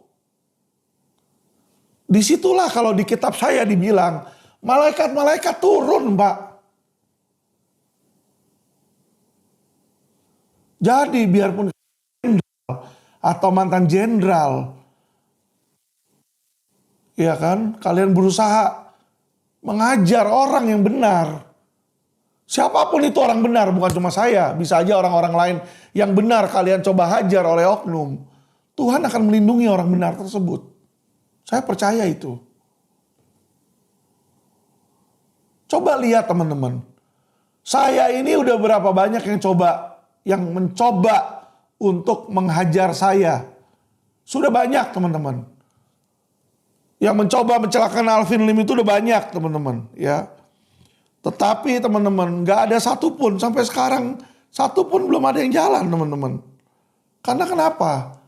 Disitulah kalau di kitab saya dibilang, malaikat-malaikat turun, Pak. Jadi biarpun atau mantan jenderal, ya kan, kalian berusaha mengajar orang yang benar. Siapapun itu orang benar, bukan cuma saya. Bisa aja orang-orang lain yang benar kalian coba hajar oleh oknum. Tuhan akan melindungi orang benar tersebut. Saya percaya itu. Coba lihat teman-teman. Saya ini udah berapa banyak yang mencoba untuk menghajar saya. Sudah banyak teman-teman. Yang mencoba mencelakakan Alvin Lim itu udah banyak teman-teman. Ya. Tetapi teman-teman gak ada satupun sampai sekarang. Satupun belum ada yang jalan teman-teman. Karena kenapa?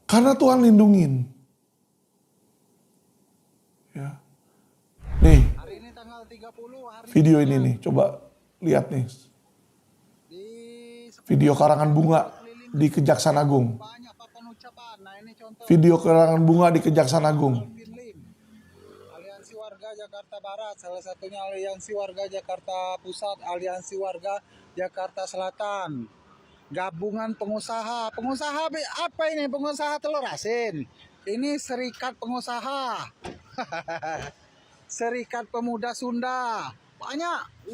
Karena Tuhan lindungin. Ya. Nih, hari ini tanggal 30, video ini nih, coba lihat nih. Video karangan bunga di Kejaksaan Agung. banyak papan ucapan. Nah, ini contoh Video karangan bunga di Kejaksaan Agung. Alvin Lim. Aliansi Warga Jakarta Barat, salah satunya Aliansi Warga Jakarta Pusat, Aliansi Warga Jakarta Selatan. Gabungan pengusaha. Pengusaha apa ini? Pengusaha telur asin. Ini serikat pengusaha. Serikat Pemuda Sunda. Banyak.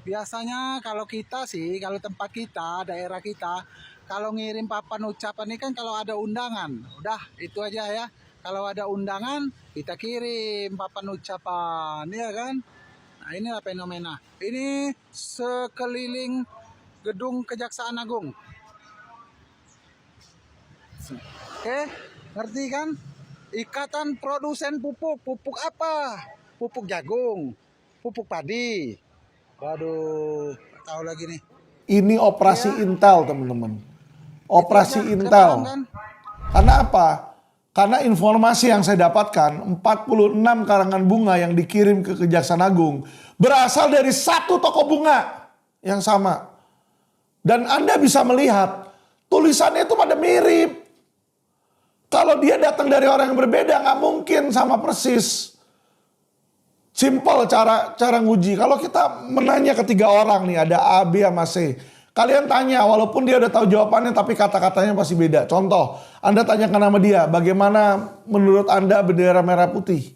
Biasanya kalau kita sih, kalau tempat kita, daerah kita, kalau ngirim papan ucapan ini kan kalau ada undangan. Udah, itu aja ya. Kalau ada undangan, kita kirim papan ucapan, ya kan? Nah, inilah fenomena. Ini sekeliling gedung Kejaksaan Agung. Oke, ngerti kan? Ikatan Produsen Pupuk. Pupuk apa? Pupuk jagung, pupuk padi. Waduh, tahu lagi nih. Ini operasi intel, teman-teman. Operasi Itu aja, intel. udah paham kan? Karena apa? Karena informasi yang saya dapatkan, 46 karangan bunga yang dikirim ke Kejaksaan Agung berasal dari satu toko bunga yang sama. Dan Anda bisa melihat tulisannya itu pada mirip. Kalau dia datang dari orang yang berbeda, nggak mungkin sama persis. Simple cara nguji. Kalau kita menanya ke 3 orang nih, ada A, B, sama C. Kalian tanya, walaupun dia udah tahu jawabannya, tapi kata-katanya pasti beda. Contoh, Anda tanyakan nama dia, bagaimana menurut Anda bendera merah putih?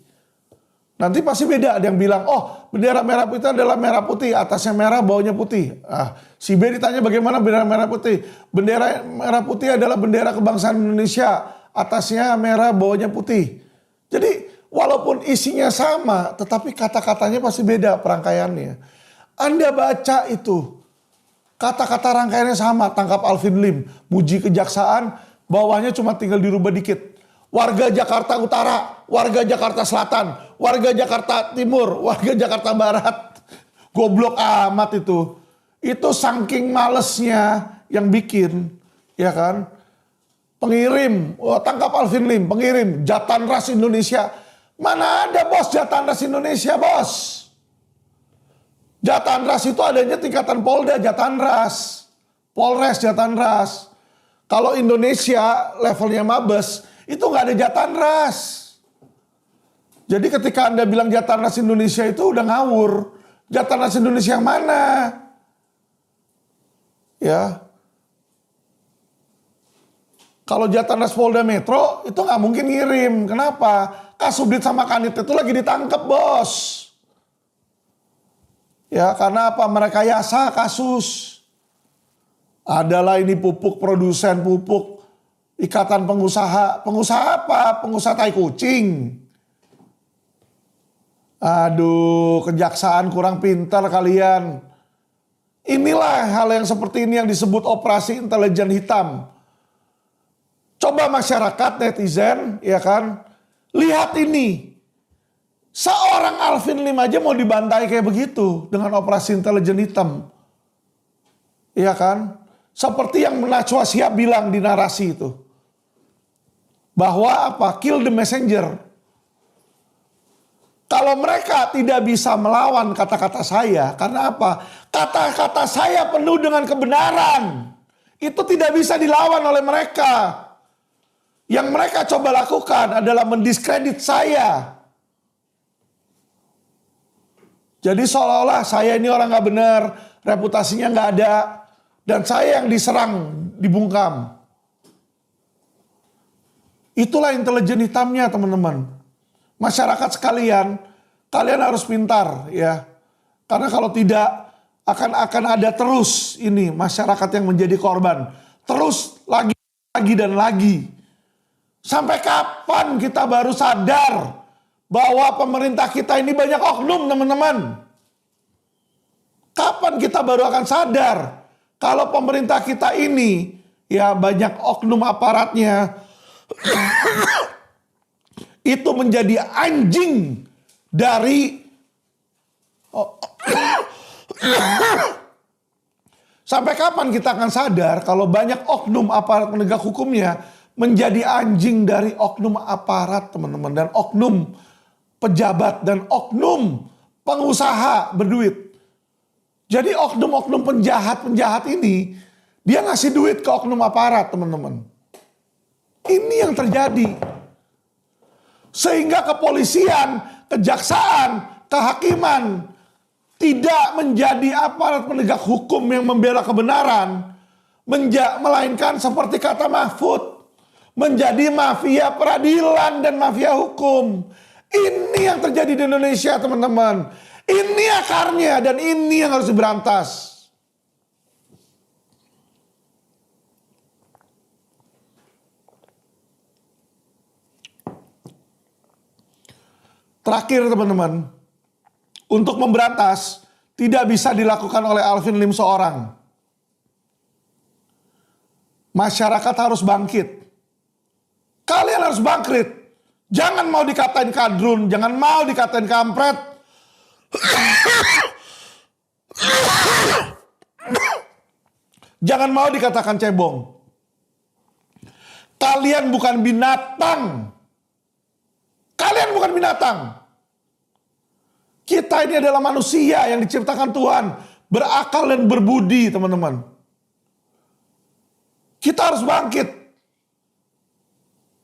Nanti pasti beda. Ada yang bilang, oh bendera merah putih adalah merah putih, atasnya merah, bawahnya putih. Si B ditanya bagaimana bendera merah putih? Bendera merah putih adalah bendera kebangsaan Indonesia, atasnya merah, bawahnya putih. Jadi walaupun isinya sama, tetapi kata-katanya pasti beda perangkaiannya. Anda baca itu. Kata-kata rangkaiannya sama, tangkap Alvin Lim, muji kejaksaan, bawahnya cuma tinggal dirubah dikit. Warga Jakarta Utara, warga Jakarta Selatan, warga Jakarta Timur, warga Jakarta Barat. Goblok amat itu. Itu saking malesnya yang bikin, ya kan? Pengirim, tangkap Alvin Lim, pengirim, Jatanras Indonesia. Mana ada bos Jatanras Indonesia, bos? Jatanras itu adanya tingkatan Polda Jatanras, Polres Jatanras. Kalau Indonesia levelnya Mabes, itu nggak ada Jatanras. Jadi ketika Anda bilang Jatanras Indonesia itu udah ngawur. Jatanras Indonesia yang mana? Ya. Kalau Jatanras Polda Metro itu nggak mungkin ngirim. Kenapa? Kasubdit sama Kanit itu lagi ditangkap, bos. Ya, karena apa? Merekayasa kasus. Adalah ini pupuk, produsen pupuk, ikatan pengusaha. Pengusaha apa? Pengusaha tai kucing. Aduh, kejaksaan kurang pintar kalian. Inilah hal yang seperti ini yang disebut operasi intelijen hitam. Coba masyarakat, netizen, ya kan? Lihat ini. Seorang Alvin Lim aja mau dibantai kayak begitu dengan operasi intelijen hitam. Iya kan? Seperti yang Najwa Shihab bilang di narasi itu. Bahwa apa? Kill the messenger. Kalau mereka tidak bisa melawan kata-kata saya, karena apa? Kata-kata saya penuh dengan kebenaran. Itu tidak bisa dilawan oleh mereka. Yang mereka coba lakukan adalah mendiskredit saya. Jadi seolah-olah saya ini orang gak benar, reputasinya gak ada, dan saya yang diserang, dibungkam. Itulah intelijen hitamnya, teman-teman. Masyarakat sekalian, kalian harus pintar ya. Karena kalau tidak akan ada terus ini masyarakat yang menjadi korban. Terus lagi dan lagi. Sampai kapan kita baru sadar bahwa pemerintah kita ini banyak oknum, teman-teman? Kapan kita baru akan sadar kalau pemerintah kita ini ya banyak oknum aparatnya itu menjadi anjing dari sampai kapan kita akan sadar kalau banyak oknum aparat penegak hukumnya menjadi anjing dari oknum aparat, teman-teman, dan oknum pejabat dan oknum pengusaha berduit. Jadi oknum-oknum penjahat ini dia ngasih duit ke oknum aparat, teman-teman. Ini yang terjadi. Sehingga kepolisian, kejaksaan, kehakiman tidak menjadi aparat penegak hukum yang membela kebenaran, melainkan seperti kata Mahfud, menjadi mafia peradilan dan mafia hukum. Ini yang terjadi di Indonesia, teman-teman. Ini akarnya dan ini yang harus diberantas. Terakhir, teman-teman, untuk memberantas tidak bisa dilakukan oleh Alvin Lim seorang. Masyarakat harus bangkit. Kalian harus bangkit. Jangan mau dikatain kadrun, jangan mau dikatain kampret. Jangan mau dikatakan cebong. Kalian bukan binatang. Kalian bukan binatang. Kita ini adalah manusia yang diciptakan Tuhan. Berakal dan berbudi, teman-teman. Kita harus bangkit.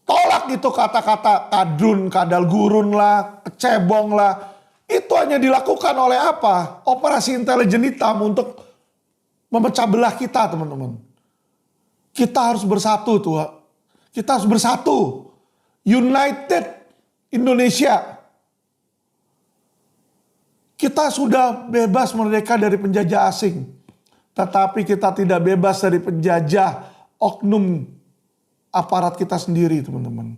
Tolak itu kata-kata kadrun, kadal gurun lah, kecebong lah. Itu hanya dilakukan oleh apa? Operasi intelijen hitam untuk memecah belah kita, teman-teman. Kita harus bersatu, Tuhan. Kita harus bersatu. United Indonesia. Kita sudah bebas merdeka dari penjajah asing. Tetapi kita tidak bebas dari penjajah oknum aparat kita sendiri, teman-teman.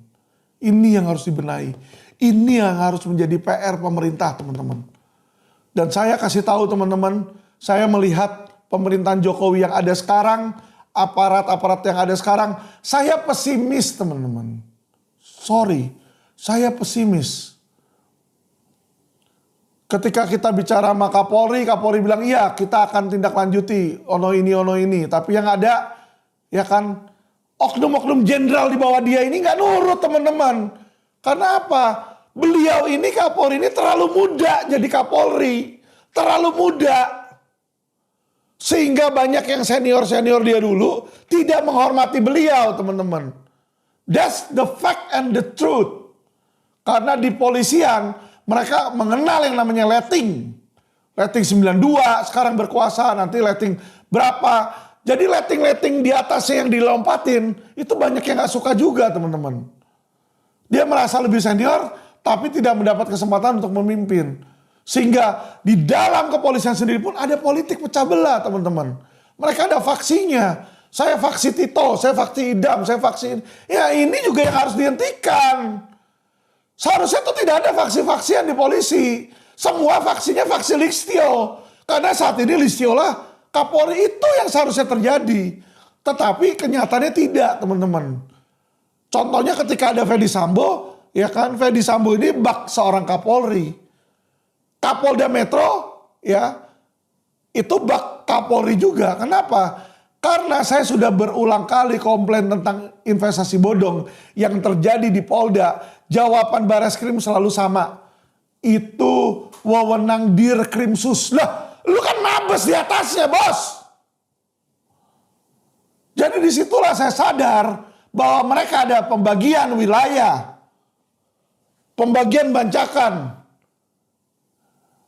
Ini yang harus dibenahi. Ini yang harus menjadi PR pemerintah, teman-teman. Dan saya kasih tahu teman-teman, saya melihat pemerintahan Jokowi yang ada sekarang, aparat-aparat yang ada sekarang, saya pesimis, teman-teman. Sorry, saya pesimis. Ketika kita bicara sama Kapolri, Kapolri bilang iya kita akan tindak lanjuti ono ini. Tapi yang ada ya kan oknum-oknum jenderal di bawah dia ini nggak nurut, teman-teman. Karena apa? Beliau ini Kapolri ini terlalu muda jadi Kapolri. Terlalu muda. Sehingga banyak yang senior-senior dia dulu tidak menghormati beliau, teman-teman. That's the fact and the truth. Karena di polisian mereka mengenal yang namanya letting. Letting 92 sekarang berkuasa, nanti letting berapa. Jadi letting-letting di atasnya yang dilompatin, itu banyak yang gak suka juga, teman-teman. Dia merasa lebih senior, tapi tidak mendapat kesempatan untuk memimpin. Sehingga di dalam kepolisian sendiri pun ada politik pecah belah, teman-teman. Mereka ada faksinya. Saya faksi Tito, saya faksi Idam, saya faksi... Ya ini juga yang harus dihentikan. Seharusnya itu tidak ada faksi-faksian di polisi. Semua faksinya faksi Listio. Karena saat ini Listio lah Kapolri itu yang seharusnya terjadi. Tetapi kenyataannya tidak, teman-teman. Contohnya ketika ada Fedy Sambo, ya kan, Fedy Sambo ini bak seorang Kapolri. Kapolda Metro, ya, itu bak Kapolri juga. Kenapa? Karena saya sudah berulang kali komplain tentang investasi bodong yang terjadi di Polda. Jawaban Bareskrim selalu sama. Itu wewenang Dirkrimsus. Lah, lu kan mabes di atasnya, bos. Jadi disitulah saya sadar bahwa mereka ada pembagian wilayah. Pembagian bancakan.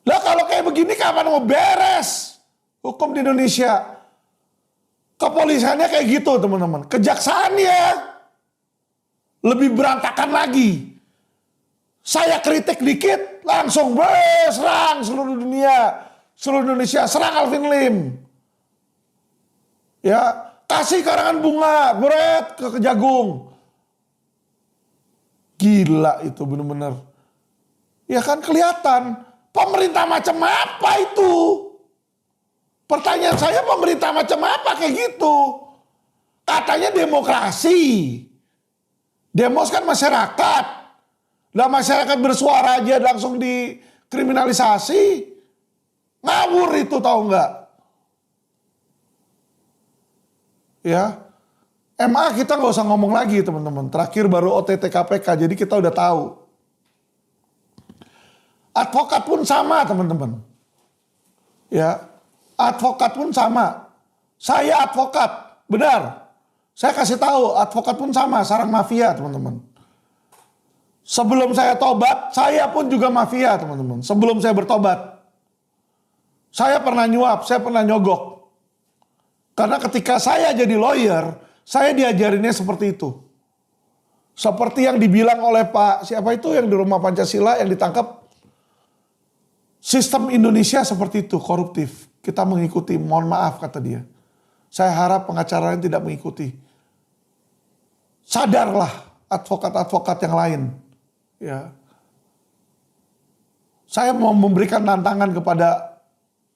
Lah kalau kayak begini kapan mau beres hukum di Indonesia? Kepolisiannya kayak gitu, teman-teman. Kejaksaannya lebih berantakan lagi. Saya kritik dikit, langsung serang seluruh dunia. Seluruh Indonesia, serang Alvin Lim. Ya, kasih karangan bunga, beret ke Kejagung. Gila itu benar-benar. Ya kan kelihatan, pemerintah macam apa itu? Pertanyaan saya, pemerintah macam apa kayak gitu? Katanya demokrasi. Demos kan masyarakat. Lah masyarakat bersuara aja langsung dikriminalisasi. Ngawur itu, tahu nggak? Ya, MA kita nggak usah ngomong lagi, teman-teman. Terakhir baru OTT KPK, jadi kita udah tahu. Advokat pun sama, teman-teman. Ya. Advokat pun sama. Saya advokat, benar. Saya kasih tahu, advokat pun sama, sarang mafia, teman-teman. Sebelum saya tobat, saya pun juga mafia, teman-teman. Sebelum saya bertobat. Saya pernah nyuap, saya pernah nyogok. Karena ketika saya jadi lawyer, saya diajarinnya seperti itu. Seperti yang dibilang oleh Pak, siapa itu yang di Rumah Pancasila yang ditangkap. Sistem Indonesia seperti itu, koruptif. Kita mengikuti, mohon maaf kata dia. Saya harap pengacara lain tidak mengikuti. Sadarlah advokat-advokat yang lain. Ya. Saya mau memberikan tantangan kepada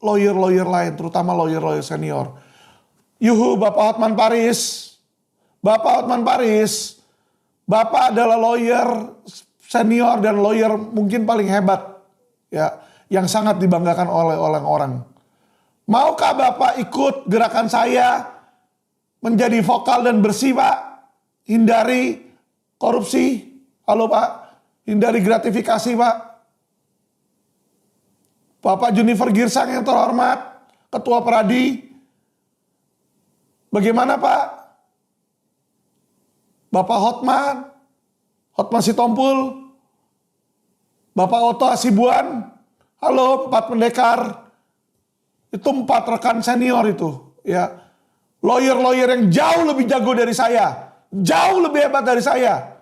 lawyer-lawyer lain, terutama lawyer-lawyer senior. Yuhu Bapak Hotman Paris, Bapak Hotman Paris, Bapak adalah lawyer senior dan lawyer mungkin paling hebat, ya, yang sangat dibanggakan oleh orang-orang. Maukah Bapak ikut gerakan saya menjadi vokal dan bersih, Pak? Hindari korupsi. Halo Pak, hindari gratifikasi, Pak. Bapak Junifer Girsang yang terhormat, Ketua Peradi. Bagaimana Pak? Bapak Hotman Sitompul, Bapak Oto Hasibuan, halo 4 pendekar. Itu 4 rekan senior itu, ya. Lawyer-lawyer yang jauh lebih jago dari saya, jauh lebih hebat dari saya.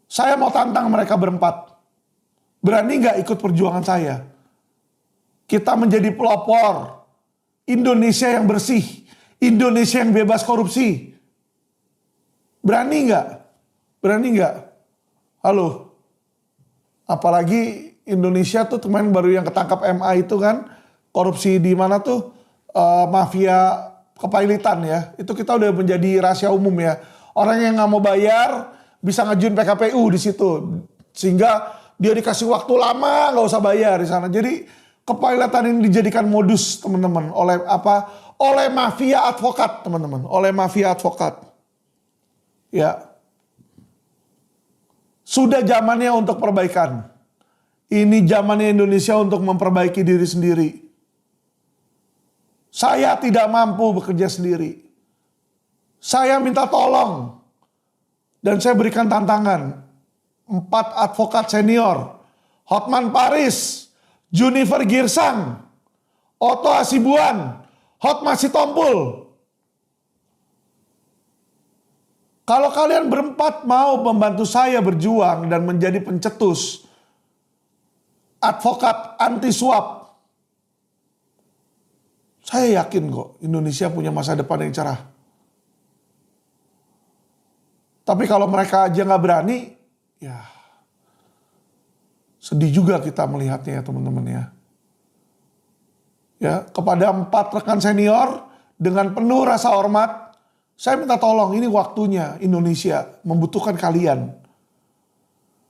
Saya mau tantang mereka berempat. Berani nggak ikut perjuangan saya? Kita menjadi pelopor Indonesia yang bersih, Indonesia yang bebas korupsi. Berani nggak? Berani nggak? Halo. Apalagi Indonesia tuh kemarin baru yang ketangkap MA itu kan, korupsi di mana tuh, mafia kepailitan ya. Itu kita udah menjadi rahasia umum ya. Orang yang nggak mau bayar bisa ngajuin PKPU di situ, sehingga dia dikasih waktu lama nggak usah bayar di sana. Jadi kepailitan ini dijadikan modus teman-teman oleh apa? Oleh mafia advokat teman-teman, oleh mafia advokat. Ya, sudah zamannya untuk perbaikan. Ini zamannya Indonesia untuk memperbaiki diri sendiri. Saya tidak mampu bekerja sendiri. Saya minta tolong. Dan saya berikan tantangan. 4 advokat senior. Hotman Paris, Junifer Girsang, Oto Hasibuan, Hotman Sitompul. Kalau kalian berempat mau membantu saya berjuang dan menjadi pencetus advokat anti suap, saya yakin kok Indonesia punya masa depan yang cerah. Tapi kalau mereka aja nggak berani, ya sedih juga kita melihatnya ya teman-teman ya. Ya, kepada 4 rekan senior dengan penuh rasa hormat, saya minta tolong, ini waktunya Indonesia membutuhkan kalian.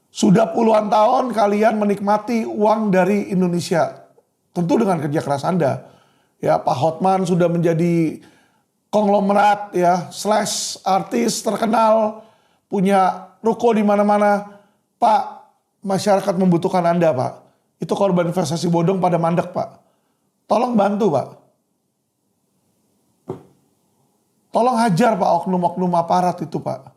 Sudah puluhan tahun kalian menikmati uang dari Indonesia. Tentu dengan kerja keras Anda. Ya, Pak Hotman sudah menjadi konglomerat ya, slash artis terkenal, punya ruko di mana-mana. Pak, masyarakat membutuhkan Anda, Pak. Itu korban investasi bodong pada mandek, Pak. Tolong bantu, Pak. Tolong hajar Pak oknum-oknum aparat itu Pak.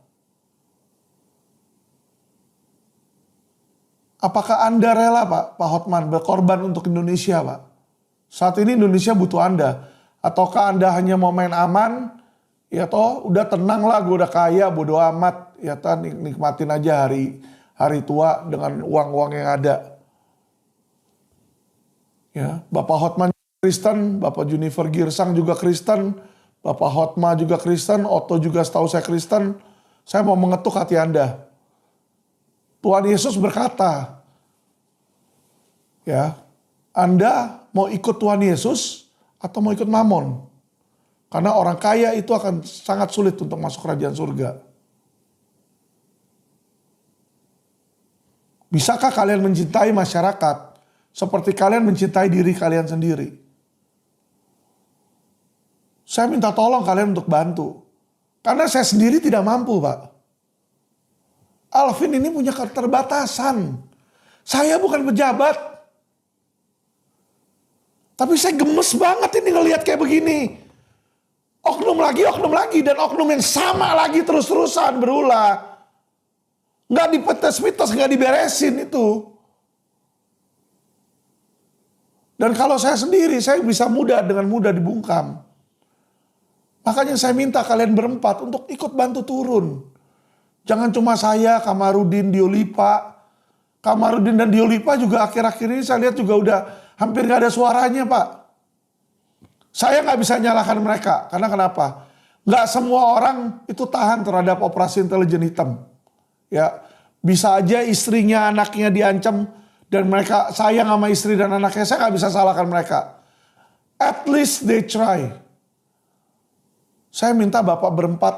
Apakah Anda rela Pak Hotman berkorban untuk Indonesia Pak? Saat ini Indonesia butuh Anda. Ataukah Anda hanya mau main aman? Ya toh udah tenang lah, gue udah kaya, bodo amat. Ya toh nikmatin aja hari tua dengan uang-uang yang ada. Ya, Bapak Hotman Kristen, Bapak Junifer Girsang juga Kristen. Bapak Hotma juga Kristen, Otto juga setahu saya Kristen. Saya mau mengetuk hati Anda. Tuhan Yesus berkata, ya, Anda mau ikut Tuhan Yesus atau mau ikut Mamon? Karena orang kaya itu akan sangat sulit untuk masuk kerajaan surga. Bisakah kalian mencintai masyarakat seperti kalian mencintai diri kalian sendiri? Saya minta tolong kalian untuk bantu. Karena saya sendiri tidak mampu, Pak. Alvin ini punya keterbatasan. Saya bukan pejabat. Tapi saya gemes banget ini ngelihat kayak begini. Oknum lagi, dan oknum yang sama lagi terus-terusan berulang. Nggak dipetes-pites, nggak diberesin itu. Dan kalau saya sendiri, saya bisa dengan mudah dibungkam. Makanya saya minta kalian berempat untuk ikut bantu turun. Jangan cuma saya, Kamarudin, Diolipa. Kamarudin dan Diolipa juga akhir-akhir ini saya lihat juga udah hampir gak ada suaranya Pak. Saya gak bisa nyalahkan mereka. Karena kenapa? Gak semua orang itu tahan terhadap operasi intelijen hitam. Ya, bisa aja istrinya, anaknya diancam. Dan mereka sayang sama istri dan anaknya. Saya gak bisa salahkan mereka. At least they try. Saya minta Bapak berempat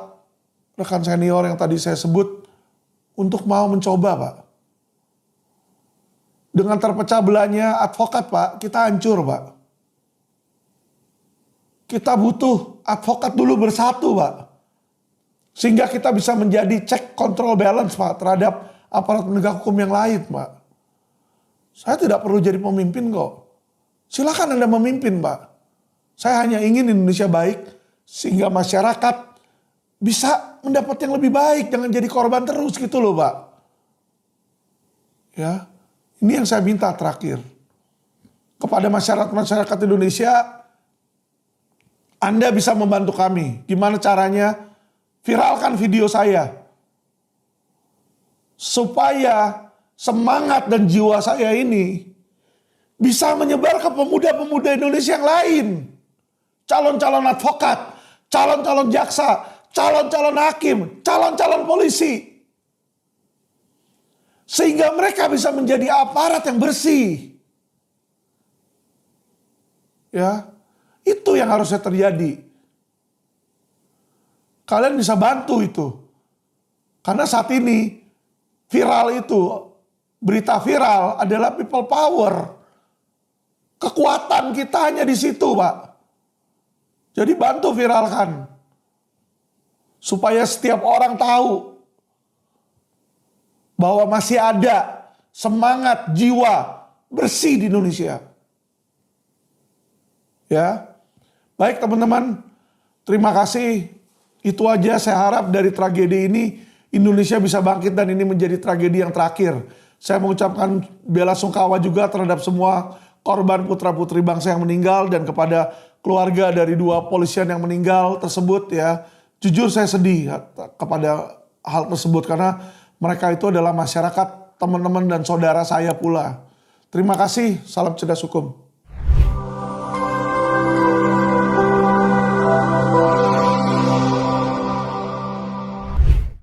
rekan senior yang tadi saya sebut untuk mau mencoba, Pak. Dengan terpecah belahnya advokat, Pak, kita hancur, Pak. Kita butuh advokat dulu bersatu, Pak. Sehingga kita bisa menjadi check control balance, Pak, terhadap aparat penegak hukum yang lain, Pak. Saya tidak perlu jadi pemimpin kok. Silakan Anda memimpin, Pak. Saya hanya ingin Indonesia baik sehingga masyarakat bisa mendapat yang lebih baik, jangan jadi korban terus gitu loh, Pak. Ya. Ini yang saya minta terakhir. Kepada masyarakat Indonesia, Anda bisa membantu kami. Gimana caranya? Viralkan video saya. Supaya semangat dan jiwa saya ini bisa menyebar ke pemuda-pemuda Indonesia yang lain. Calon-calon advokat, calon-calon jaksa, calon-calon hakim, calon-calon polisi. Sehingga mereka bisa menjadi aparat yang bersih. Ya, itu yang harusnya terjadi. Kalian bisa bantu itu. Karena saat ini viral itu, berita viral adalah people power. Kekuatan kita hanya di situ, Pak. Jadi bantu viralkan. Supaya setiap orang tahu bahwa masih ada semangat jiwa bersih di Indonesia. Ya. Baik teman-teman, terima kasih. Itu aja saya harap dari tragedi ini Indonesia bisa bangkit dan ini menjadi tragedi yang terakhir. Saya mengucapkan bela sungkawa juga terhadap semua korban putra-putri bangsa yang meninggal dan kepada keluarga dari 2 polisian yang meninggal tersebut ya. Jujur saya sedih kepada hal tersebut karena mereka itu adalah masyarakat, teman-teman dan saudara saya pula. Terima kasih, salam cerdas hukum.